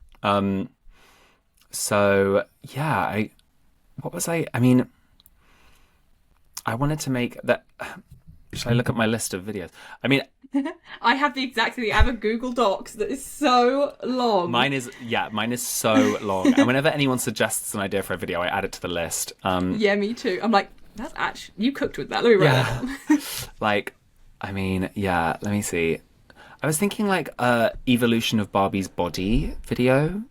So yeah, I wanted to make that. Should I look at my list of videos? I mean, I have the exact thing. I have a Google Docs that is so long. Mine is so long. And whenever anyone suggests an idea for a video, I add it to the list. Yeah, me too. I'm like, that's actually, you cooked with that. Let me write that down. Like, I mean, yeah, let me see. I was thinking like evolution of Barbie's body video.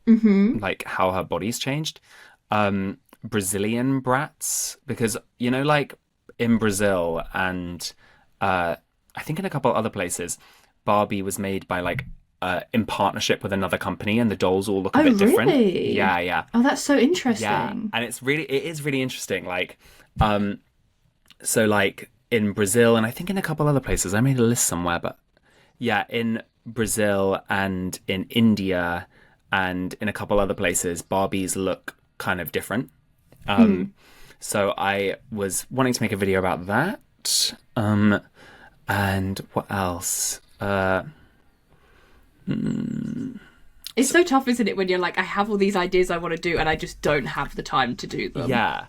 Like how her body's changed. Brazilian Bratz, because like in Brazil and I think in a couple other places, Barbie was made by like in partnership with another company, and the dolls all look a bit different. Really? Yeah. Oh, that's so interesting. Yeah, and it is really interesting. Like, so like in Brazil, and I think in a couple other places, I made a list somewhere, but yeah, in Brazil and in India and in a couple other places, Barbies look kind of different. So I was wanting to make a video about that. And what else? It's so tough, isn't it, when you're like, I have all these ideas I want to do and I just don't have the time to do them. Yeah.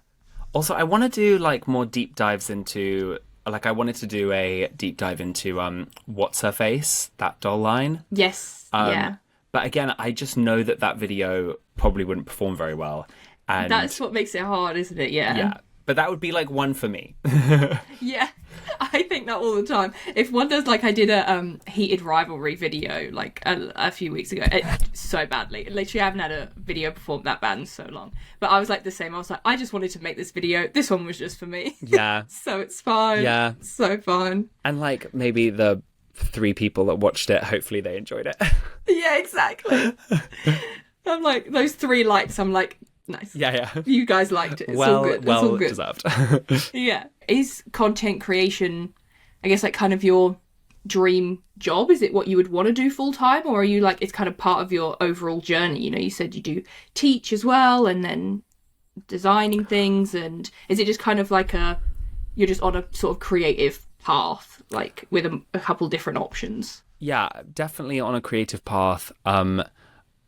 Also, I want to do like more deep dives into, like, I wanted to do a deep dive into What's Her Face, that doll line. Yes. Yeah. But again, I just know that video probably wouldn't perform very well. And That's what makes it hard, isn't it? Yeah. yeah. But that would be like one for me. Yeah, I think that all the time. If one does, like, I did a heated rivalry video like a few weeks ago, so badly. Literally, I haven't had a video perform that bad in so long. But I was like the same. I was like, I just wanted to make this video. This one was just for me. Yeah. So it's fine. Yeah. It's so fun. And like maybe the 3 people that watched it, hopefully they enjoyed it. Yeah, exactly. I'm like, those 3 likes, I'm like, nice. Yeah. You guys liked it. It's all good. It's all good. Deserved. Yeah. Is content creation, I guess, like kind of your dream job? Is it what you would want to do full time, or are you like, it's kind of part of your overall journey? You know, you said you do teach as well, and then designing things, and is it just kind of like you're just on a sort of creative path, like with a couple different options? Yeah, definitely on a creative path.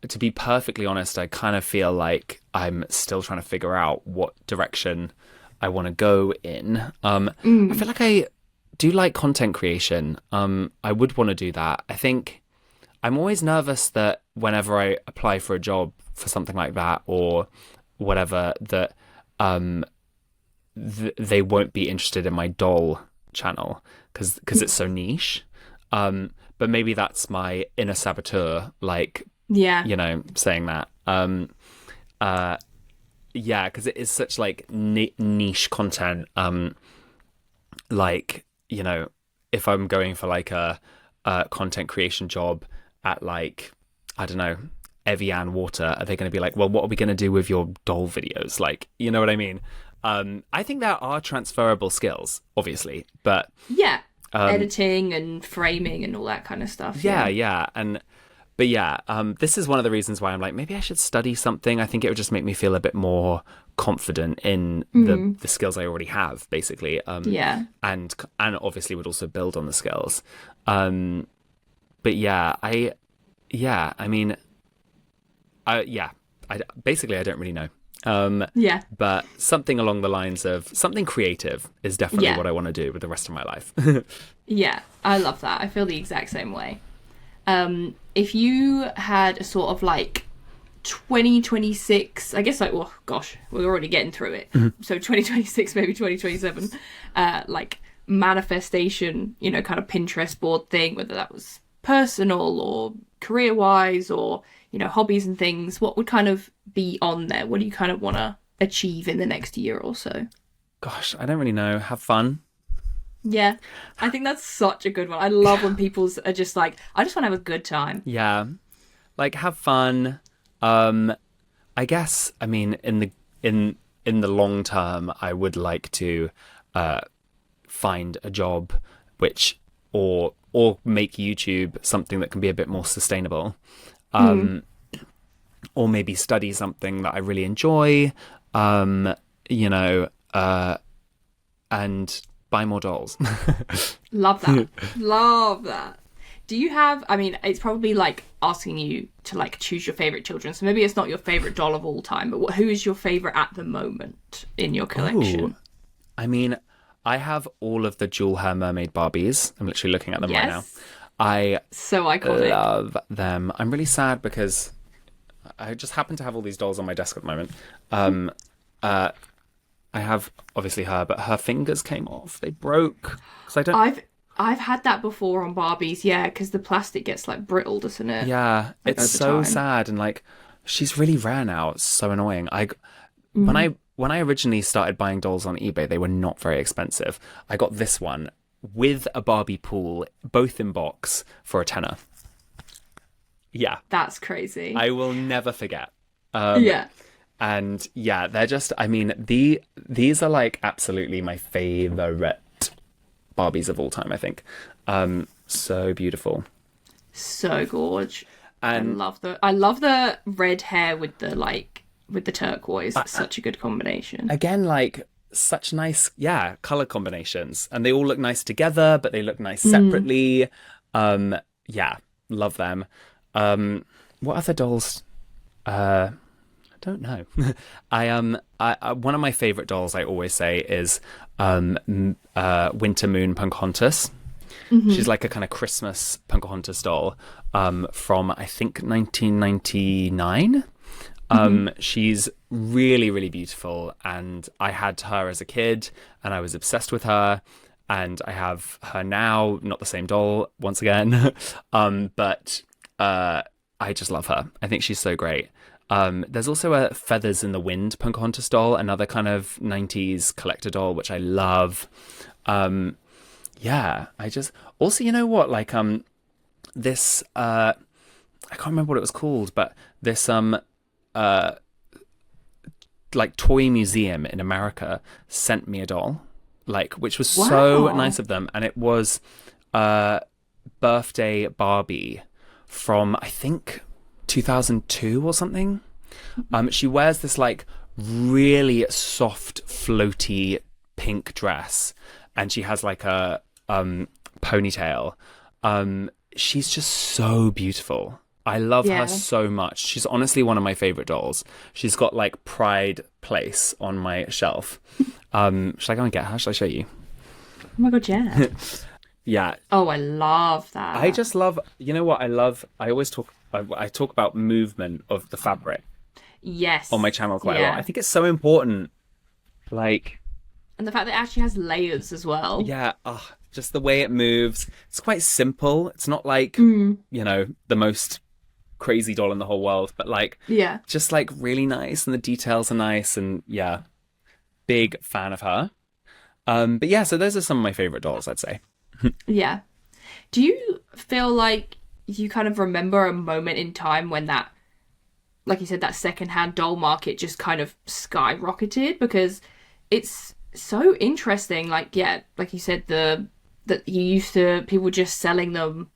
To be perfectly honest, I kind of feel like I'm still trying to figure out what direction I want to go in. I feel like I do like content creation. I would want to do that. I think I'm always nervous that whenever I apply for a job for something like that or whatever, that they won't be interested in my doll channel because it's so niche. But maybe that's my inner saboteur, like, yeah, you know, saying that. Yeah, because it is such like niche content. Like, you know, if I'm going for like a content creation job at like, I don't know, Evian Water, are they going to be like, well, what are we going to do with your doll videos? Like, you know what I mean? I think there are transferable skills, obviously, but yeah, editing and framing and all that kind of stuff. Yeah. But yeah, this is one of the reasons why I'm like, maybe I should study something. I think it would just make me feel a bit more confident in the skills I already have, basically. Yeah. And obviously would also build on the skills. But yeah, I basically I don't really know. Yeah. But something along the lines of something creative is definitely what I want to do with the rest of my life. Yeah, I love that. I feel the exact same way. If you had a sort of like 2026, I guess, like, well, gosh, we're already getting through it. So 2026, maybe 2027, like manifestation, you know, kind of Pinterest board thing, whether that was personal or career-wise or, you know, hobbies and things, what would kind of be on there? What do you kind of want to achieve in the next year or so? Gosh, I don't really know. Have fun. Yeah, I think that's such a good one. I love when people are just like, I just want to have a good time. Yeah, like have fun. I guess, I mean, in the long term, I would like to find a job which or make YouTube something that can be a bit more sustainable. Or maybe study something that I really enjoy. You know, and buy more dolls. Love that. Love that. Do you have, I mean, it's probably like asking you to like choose your favorite children. So maybe it's not your favorite doll of all time, but who is your favorite at the moment in your collection? Ooh. I mean, I have all of the Jewel Hair Mermaid Barbies. I'm literally looking at them right now. So iconic. Love them. I'm really sad because I just happen to have all these dolls on my desk at the moment. I have obviously her, but her fingers came off. They broke. I've had that before on Barbies, yeah, because the plastic gets like brittle, doesn't it? Yeah, like, it's so sad, and like she's really rare now. It's so annoying. When I originally started buying dolls on eBay, they were not very expensive. I got this one with a Barbie pool, both in box, for a tenner. Yeah, that's crazy. I will never forget. Yeah. And yeah, they're just, I mean, these are like absolutely my favorite Barbies of all time, I think. So beautiful. So gorge. And I love the red hair with the turquoise. It's such a good combination. Again, like such nice, color combinations. And they all look nice together, but they look nice separately. Yeah, love them. what other dolls? I don't know. I one of my favorite dolls I always say is Winter Moon Pocahontas. She's like a kind of Christmas Pocahontas doll from I think 1999. She's really, really beautiful, and I had her as a kid, and I was obsessed with her, and I have her now. Not the same doll once again, but I just love her. I think she's so great. There's also a Feathers in the Wind Pocahontas doll, another kind of 90s collector doll, which I love. Yeah, I just also, you know what, like this I can't remember what it was called, but this like toy museum in America sent me a doll, like, which was so Wow. nice of them, and it was birthday Barbie from I think 2002 or something. She wears this like really soft, floaty pink dress, and she has like a ponytail. She's just so beautiful. I love her Yeah. so much. She's honestly one of my favorite dolls. She's got like pride place on my shelf. Should I go and get her? Should I show you? Oh my god, yeah. Yeah, Oh, I love that. I just love. You know what I love? I always talk. I talk about movement of the fabric Yes. on my channel quite a lot. I Yeah. think it's so important. Like, And the fact that it actually has layers as well. yeah, just the way it moves. It's quite simple. It's not like, the most crazy doll in the whole world, but like, Yeah. just like really nice, and the details are nice, and yeah, big fan of her. But yeah, so those are some of my favorite dolls, I'd say. Yeah. Do you feel like you kind of remember a moment in time when that, like you said, that secondhand doll market just kind of skyrocketed? Because it's so interesting. Like, yeah, like you said, that you used to people just selling them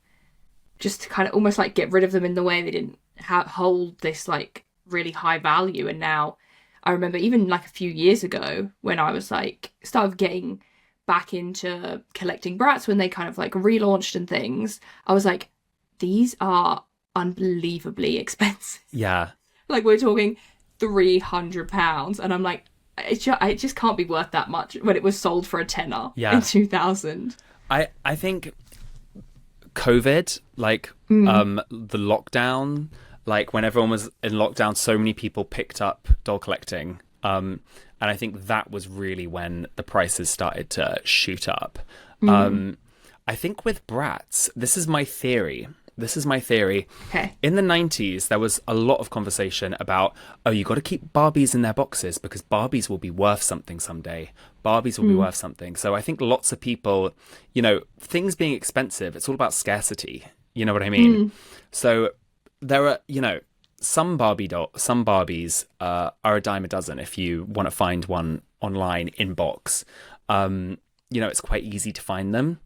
just to kind of almost like get rid of them in the way they didn't hold this like really high value. And now I remember even like a few years ago when I was like started getting back into collecting Bratz when they kind of like relaunched and things, I was like, these are unbelievably expensive. Yeah, Like we're talking £300, and I'm like, it just can't be worth that much when it was sold for a tenner Yeah. in 2000. I think COVID, like the lockdown, like when everyone was in lockdown, so many people picked up doll collecting. And I think that was really when the prices started to shoot up. I think with Bratz, this is my theory. Okay. In the 90s, there was a lot of conversation about, oh, you got to keep Barbies in their boxes because Barbies will be worth something someday. Barbies will be worth something. So I think lots of people, things being expensive, it's all about scarcity. You know what I mean? So there are, some Barbies are a dime a dozen if you want to find one online in box. It's quite easy to find them.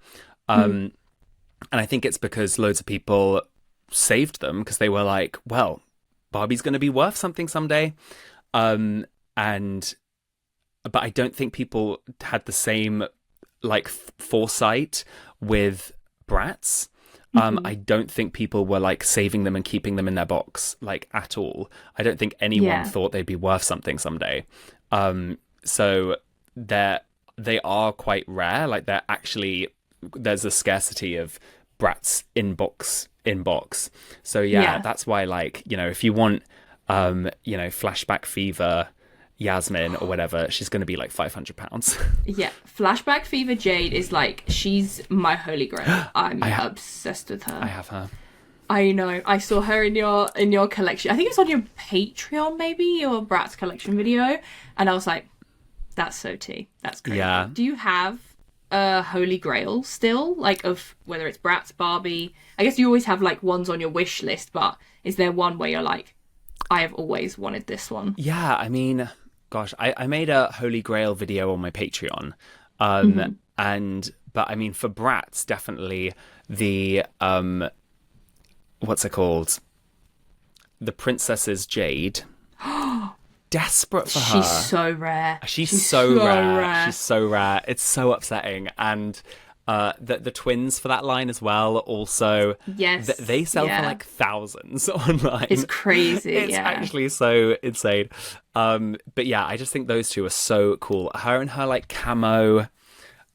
And I think it's because loads of people saved them because they were like, well, Barbie's going to be worth something someday. But I don't think people had the same like foresight with Bratz. I don't think people were like saving them and keeping them in their box like at all. I don't think anyone thought they'd be worth something someday. So they are quite rare. Like there's a scarcity of Bratz in box. So yeah, that's why like, if you want flashback fever Yasmin or whatever, she's going to be like £500. Yeah, Flashback Fever Jade is like, she's my holy grail. I'm obsessed with her. I have her. I know. I saw her in your collection. I think it was on your Patreon, maybe, your Bratz collection video, and I was like, that's so tea. That's crazy. Yeah. Do you have a holy grail still, like of whether it's Bratz, Barbie? I guess you always have like ones on your wish list, but is there one where you're like, I have always wanted this one? Yeah, I mean, gosh, I made a Holy Grail video on my Patreon. But I mean, for Bratz, definitely the, what's it called? The Princess's Jade. Desperate for her. She's so rare. She's so rare. She's so rare. It's so upsetting. And The twins for that line as well. Also, Yes, they sell for yeah. like thousands online. It's crazy. It's yeah. actually so insane. But yeah, I just think those two are so cool. Her and her like camo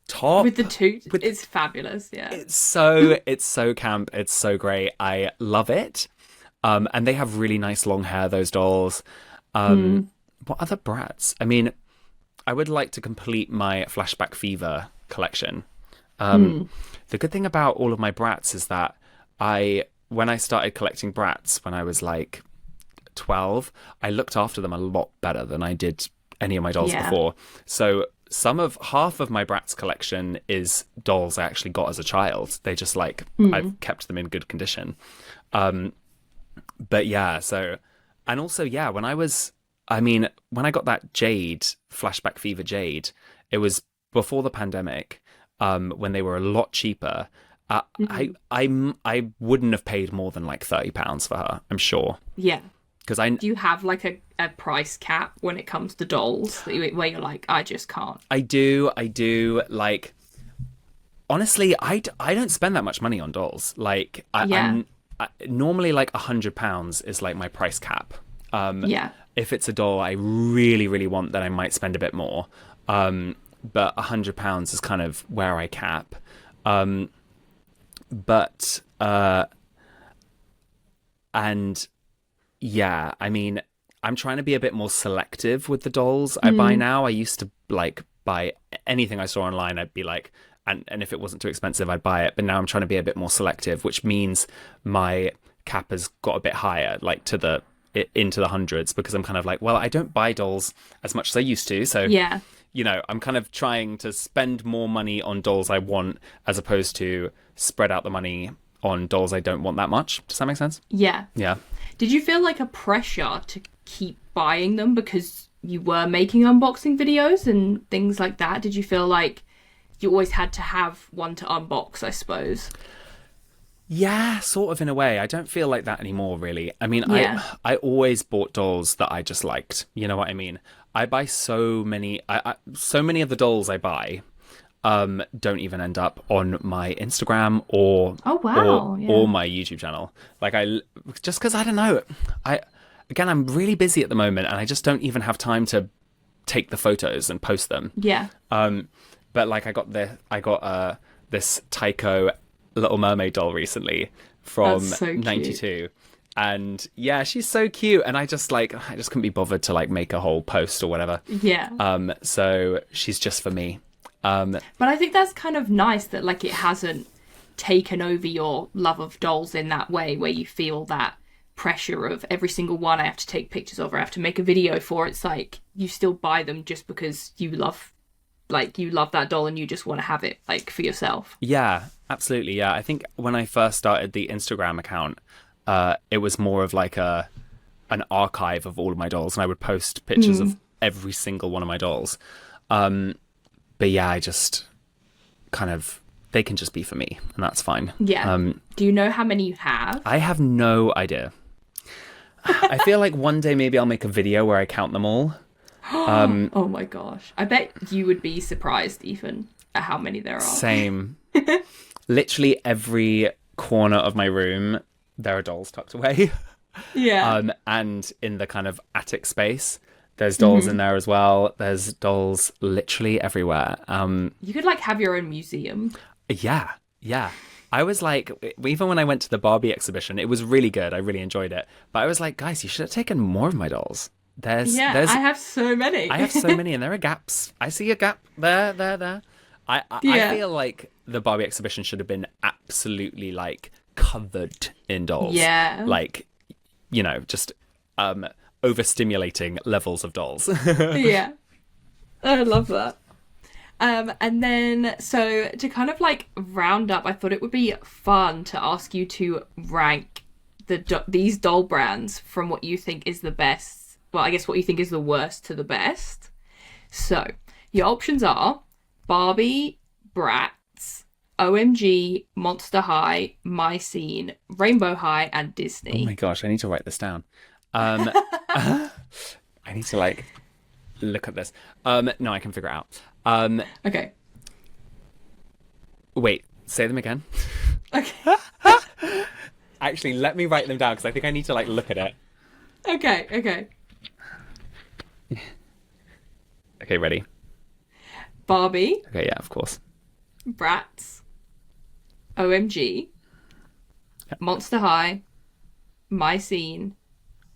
top With the toot, it's fabulous. Yeah. it's so camp. It's so great. I love it. And they have really nice long hair, those dolls. What other Bratz? I mean, I would like to complete my Flashback Fever collection. The good thing about all of my Bratz is that when I started collecting Bratz when I was like 12, I looked after them a lot better than I did any of my dolls before. So half of my Bratz collection is dolls I actually got as a child. They just like, I've kept them in good condition. But yeah, and also, yeah, when I got that Flashback Fever Jade, it was before the pandemic, when they were a lot cheaper. I wouldn't have paid more than like £30 for her, I'm sure. Yeah. Because do you have like a price cap when it comes to dolls where you're like, I just can't? I do. Like, honestly, I don't spend that much money on dolls. Like, I'm normally like £100 is like my price cap. If it's a doll I really, really want, then I might spend a bit more. But £100 is kind of where I cap. And yeah, I mean, I'm trying to be a bit more selective with the dolls I buy now. I used to like buy anything I saw online. I'd be like, and if it wasn't too expensive, I'd buy it. But now I'm trying to be a bit more selective, which means my cap has got a bit higher, like into the hundreds, because I'm kind of like, well, I don't buy dolls as much as I used to. So, I'm kind of trying to spend more money on dolls I want as opposed to spread out the money on dolls I don't want that much. Does that make sense? Yeah. Yeah. Did you feel like a pressure to keep buying them because you were making unboxing videos and things like that? Did you feel like you always had to have one to unbox, I suppose? Yeah, sort of in a way. I don't feel like that anymore, really. I mean, I always bought dolls that I just liked. You know what I mean? I buy so many. So many of the dolls I buy don't even end up on my Instagram or my YouTube channel. Like just because I don't know. I'm really busy at the moment, and I just don't even have time to take the photos and post them. Yeah. But like I got this Tycho Little Mermaid doll recently from '92. And yeah, she's so cute, and I just couldn't be bothered to like make a whole post or whatever. Yeah. So she's just for me. But I think that's kind of nice that like it hasn't taken over your love of dolls in that way, where you feel that pressure of every single one I have to take pictures of or I have to make a video for. It's like you still buy them just because you love that doll and you just want to have it like for yourself. Yeah, absolutely. Yeah, I think when I first started the Instagram account, it was more of like an archive of all of my dolls, and I would post pictures of every single one of my dolls. But yeah, I just kind of, they can just be for me, and that's fine. Yeah. Do you know how many you have? I have no idea. I feel like one day maybe I'll make a video where I count them all. Oh my gosh. I bet you would be surprised even at how many there are. Same. Literally every corner of my room, there are dolls tucked away. Yeah. And in the kind of attic space, there's dolls in there as well. There's dolls literally everywhere. You could like have your own museum. Yeah. I was like, even when I went to the Barbie exhibition, it was really good. I really enjoyed it. But I was like, guys, you should have taken more of my dolls. I have so many. I have so many, and there are gaps. I see a gap there. I feel like the Barbie exhibition should have been absolutely like covered in dolls. Yeah. Like, just overstimulating levels of dolls. Yeah. I love that. And then, so to kind of like round up, I thought it would be fun to ask you to rank these doll brands from what you think is the best. Well, I guess what you think is the worst to the best. So your options are Barbie, Bratz, OMG, Monster High, My Scene, Rainbow High, and Disney. Oh my gosh, I need to write this down. I need to like look at this. No, I can figure it out. Okay. Wait, say them again. Okay. Actually, let me write them down because I think I need to like look at it. Okay. Okay, ready? Barbie, Okay, yeah, of course. Bratz, OMG, Monster High, My Scene,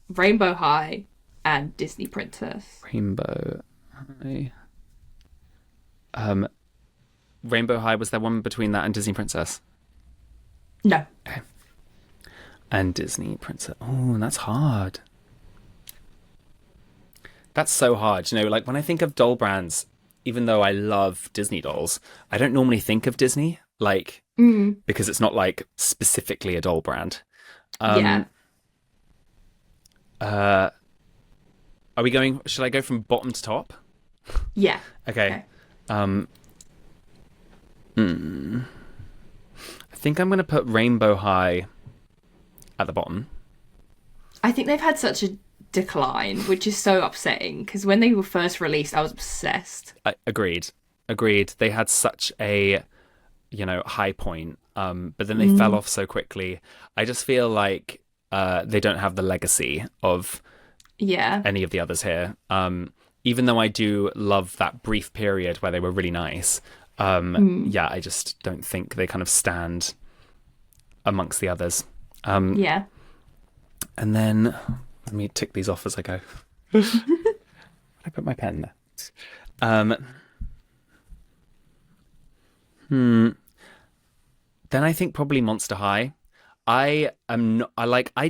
Rainbow High, and Disney Princess. Rainbow High. Rainbow High, was there one between that and Disney Princess? No. Okay. And Disney Princess. Oh, that's hard. That's so hard. You know, like when I think of doll brands, even though I love Disney dolls, I don't normally think of Disney, like, because it's not like specifically a doll brand. Yeah. Are we going, should I go from bottom to top? Yeah. Okay. I think I'm going to put Rainbow High at the bottom. I think they've had such a decline, which is so upsetting because when they were first released, I was obsessed. Agreed. They had such a, high point, but then they fell off so quickly. I just feel like they don't have the legacy of any of the others here. Even though I do love that brief period where they were really nice, I just don't think they kind of stand amongst the others. Yeah. And then let me tick these off as I go. I put my pen there. Then I think probably Monster High. I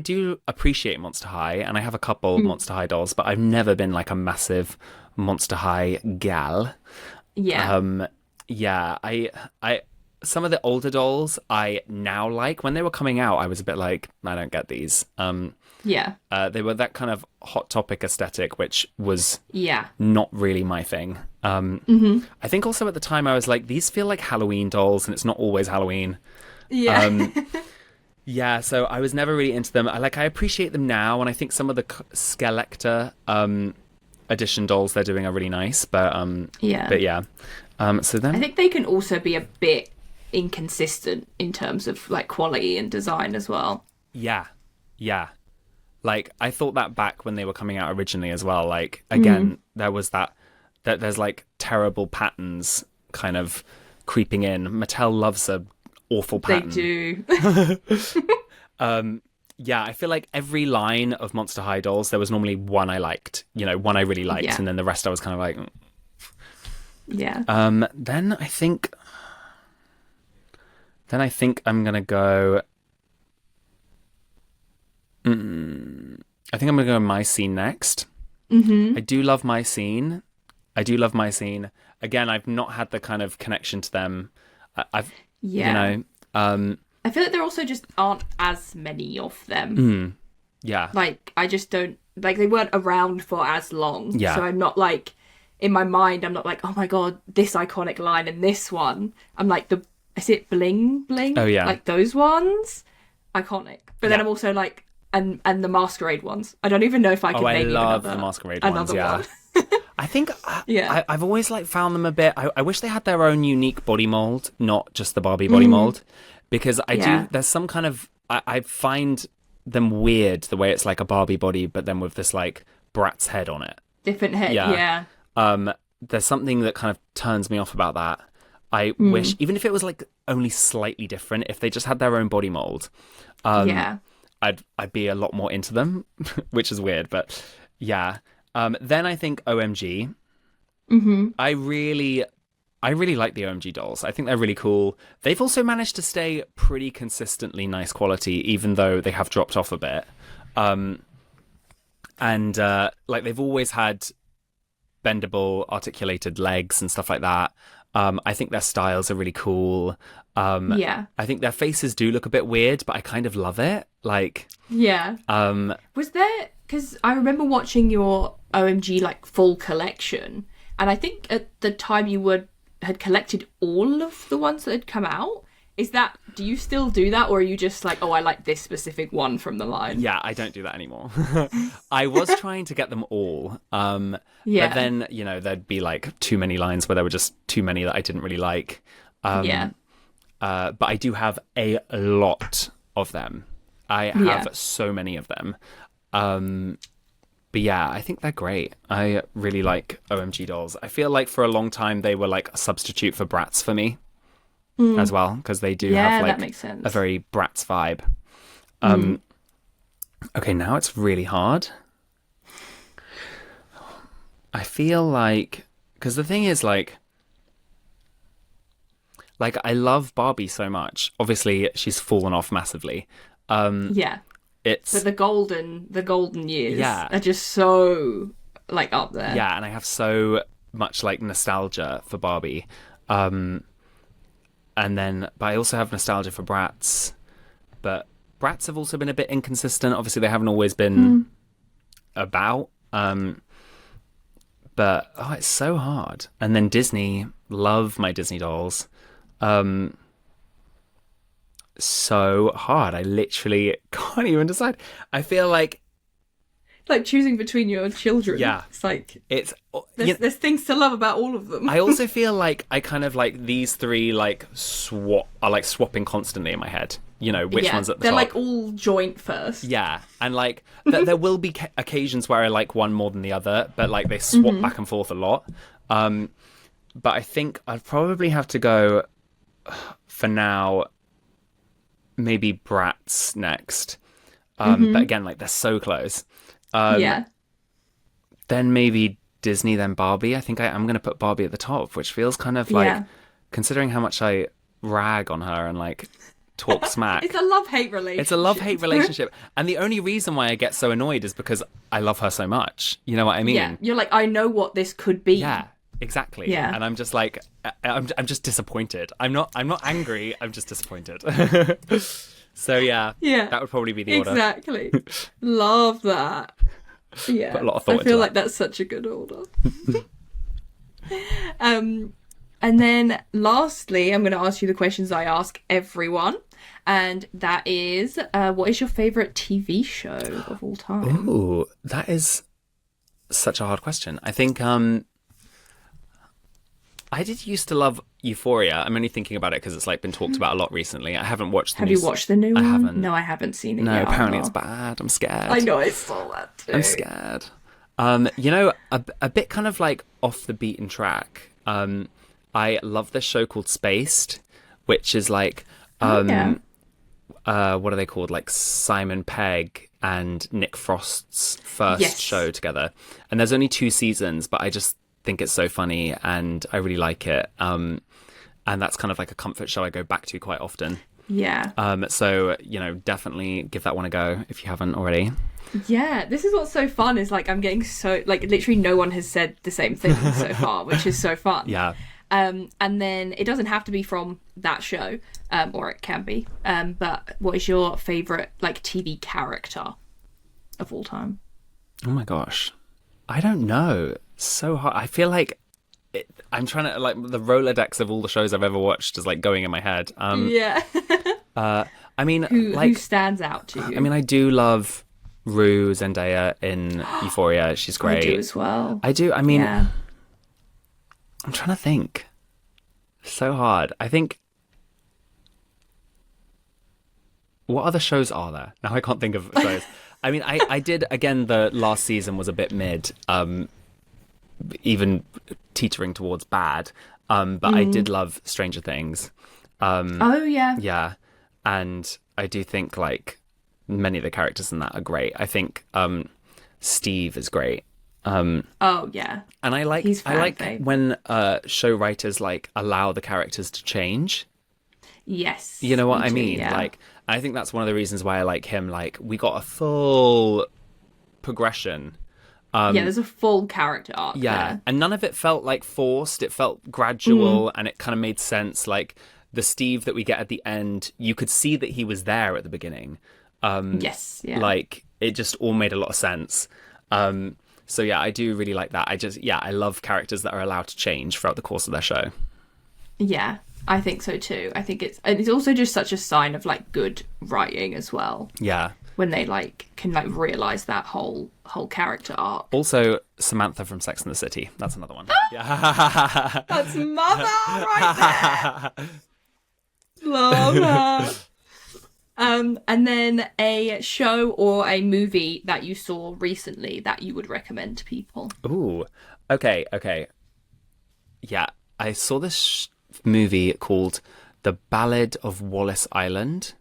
do appreciate Monster High, and I have a couple Monster High dolls, but I've never been like a massive Monster High gal. Yeah. I some of the older dolls I now like. When they were coming out, I was a bit like, I don't get these. They were that kind of Hot Topic aesthetic, which was not really my thing. I think also at the time I was like, these feel like Halloween dolls, and it's not always Halloween. So I was never really into them. I appreciate them now, and I think some of the Skellector edition dolls they're doing are really nice. But so then I think they can also be a bit inconsistent in terms of like quality and design as well. Yeah. Like I thought that back when they were coming out originally as well. Like again, there was that there's like terrible patterns kind of creeping in. Mattel loves a awful pattern. They do. I feel like every line of Monster High dolls, there was normally one I liked, one I really liked, and then the rest I was kind of like, Then I think I'm gonna go. I think I'm gonna go My Scene next. I do love My Scene. Again, I've not had the kind of connection to them. I feel like there also just aren't as many of them. Like I just don't like they weren't around for as long. So I'm not like in my mind. I'm not like, oh my god, this iconic line and this one. I'm like is it bling bling? Oh yeah, like those ones, iconic. But then I'm also like, and the Masquerade ones. I don't even know if I could name I love the Masquerade ones. Yeah, one. I think I've always like found them a bit. I wish they had their own unique body mold, not just the Barbie body mold, because there's some kind of I find them weird the way it's like a Barbie body, but then with this like Bratz head on it. Different head. Yeah. There's something that kind of turns me off about that. I wish, even if it was like only slightly different, if they just had their own body mold, I'd be a lot more into them, which is weird, but yeah. Then I think OMG. I really like the OMG dolls. I think they're really cool. They've also managed to stay pretty consistently nice quality, even though they have dropped off a bit. Like they've always had bendable, articulated legs and stuff like that. I think their styles are really cool. I think their faces do look a bit weird, but I kind of love it. Like, was there? Because I remember watching your OMG like full collection, and I think at the time you had collected all of the ones that had come out. Do you still do that, or are you just like, oh, I like this specific one from the line? Yeah, I don't do that anymore. I was trying to get them all. But then, there'd be like too many lines where there were just too many that I didn't really like. But I do have a lot of them. I have so many of them. But yeah, I think they're great. I really like OMG dolls. I feel like for a long time they were like a substitute for Bratz for me as well, because they do have like that makes sense. a very Bratz vibe. Okay, now it's really hard. I feel like, because the thing is like I love Barbie so much. Obviously, she's fallen off massively. It's but the golden years are just so like up there. Yeah, and I have so much like nostalgia for Barbie. But I also have nostalgia for Bratz. But Bratz have also been a bit inconsistent. Obviously, they haven't always been about. But it's so hard. And then Disney, love my Disney dolls. So hard. I literally can't even decide. I feel like choosing between your children. Yeah, it's like there's things to love about all of them. I also feel like I kind of like these three like swapping constantly in my head. You know, which one's at the they're top. like all joint first. Yeah, and like there will be occasions where I like one more than the other, but like they swap back and forth a lot. But I think I'd probably have to go for now. Maybe Bratz next. But again, like they're so close. Then maybe Disney, then Barbie. I think I'm going to put Barbie at the top, which feels kind of like, considering how much I rag on her and like talk smack. It's a love-hate relationship. It's a love-hate relationship. And the only reason why I get so annoyed is because I love her so much. You know what I mean? Yeah, you're like, I know what this could be. Yeah, exactly. Yeah. And I'm just like, I'm just disappointed. I'm not angry. I'm just disappointed. So yeah, that would probably be the order. Exactly. Love that. Yeah, put a lot of thought I feel into like that's such a good order. And then lastly, I'm going to ask you the questions I ask everyone, and that is, what is your favorite TV show of all time? Ooh, that is such a hard question. I think I did used to love Euphoria. I'm only thinking about it because it's like been talked about a lot recently. I haven't watched the Have you watched the new one? I haven't. No, I haven't seen it No, yet. apparently it's bad. I'm scared. I know, I saw that too. I'm scared. You know, a bit kind of like off the beaten track. I love this show called Spaced, which is like, what are they called? Like Simon Pegg and Nick Frost's first show together. And there's only 2 seasons, but I just think it's so funny and I really like it. And that's kind of like a comfort show I go back to quite often. Yeah. So, you know, definitely give that one a go if you haven't already. Yeah, this is what's so fun is like I'm getting so like literally no one has said the same thing so far, which is so fun. Yeah. And then it doesn't have to be from that show, or it can be. But what is your favorite like TV character of all time? Oh my gosh, I don't know. So hard. I feel like I'm trying to like the Rolodex of all the shows I've ever watched is like going in my head. Yeah. I mean, who stands out to you? I mean, I do love Rue Zendaya in Euphoria. She's great. I do as well. I do. I mean, I'm trying to think. So hard. I think. What other shows are there? Now I can't think of shows. I mean, I did, again, the last season was a bit mid, even teetering towards bad. But I did love Stranger Things. Oh, yeah. Yeah. And I do think, like, many of the characters in that are great. I think Steve is great. Oh, yeah. And I like when show writers, like, allow the characters to change. Yes. You know what I mean? Yeah. Like, I think that's one of the reasons why I like him. Like, we got a full progression. There's a full character arc there. And none of it felt like forced. It felt gradual and it kind of made sense. Like, the Steve that we get at the end, you could see that he was there at the beginning. Yes, yeah. Like, it just all made a lot of sense. So, yeah, I do really like that. I love characters that are allowed to change throughout the course of their show. Yeah, I think so too. I think it's also just such a sign of like good writing as well. Yeah. When they like can like realize that whole character arc. Also, Samantha from Sex and the City. That's another one. Yeah. That's mother right there. Love her. And then a show or a movie that you saw recently that you would recommend to people. Ooh. Okay. Yeah, I saw this movie called The Ballad of Wallace Island.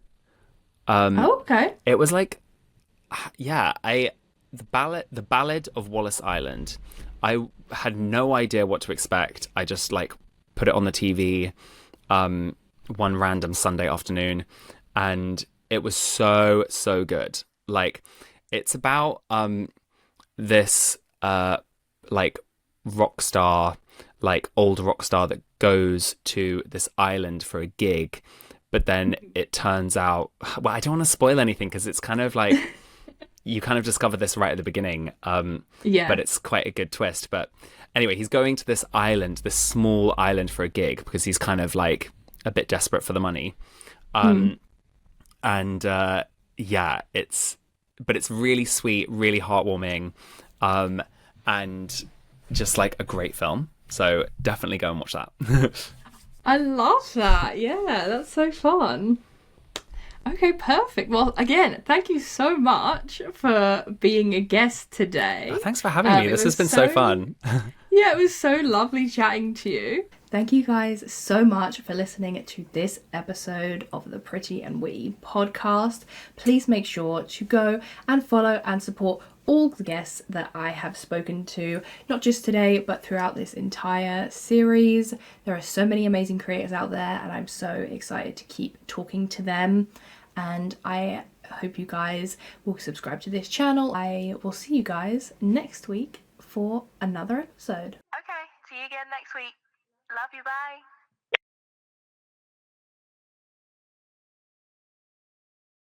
Oh, okay. It was like, yeah, I the Ballad of Wallace Island. I had no idea what to expect. I just like put it on the TV one random Sunday afternoon, and it was so good. Like, it's about this like rock star, like old rock star that goes to this island for a gig, but then it turns out, well, I don't want to spoil anything because it's kind of like you kind of discover this right at the beginning, Yeah. but it's quite a good twist. But anyway, he's going to this island, this small island for a gig because he's kind of like a bit desperate for the money. And yeah, it's really sweet, really heartwarming, and just like a great film. So definitely go and watch that. I love that. Yeah, that's so fun. Okay, perfect. Well, again, thank you so much for being a guest today. Thanks for having me. This has been so fun. Yeah, it was so lovely chatting to you. Thank you guys so much for listening to this episode of the Pretty and Witty podcast. Please make sure to go and follow and support all the guests that I have spoken to, not just today, but throughout this entire series. There are so many amazing creators out there, and I'm so excited to keep talking to them. And I hope you guys will subscribe to this channel. I will see you guys next week for another episode. Okay, see you again next week. Love you, bye.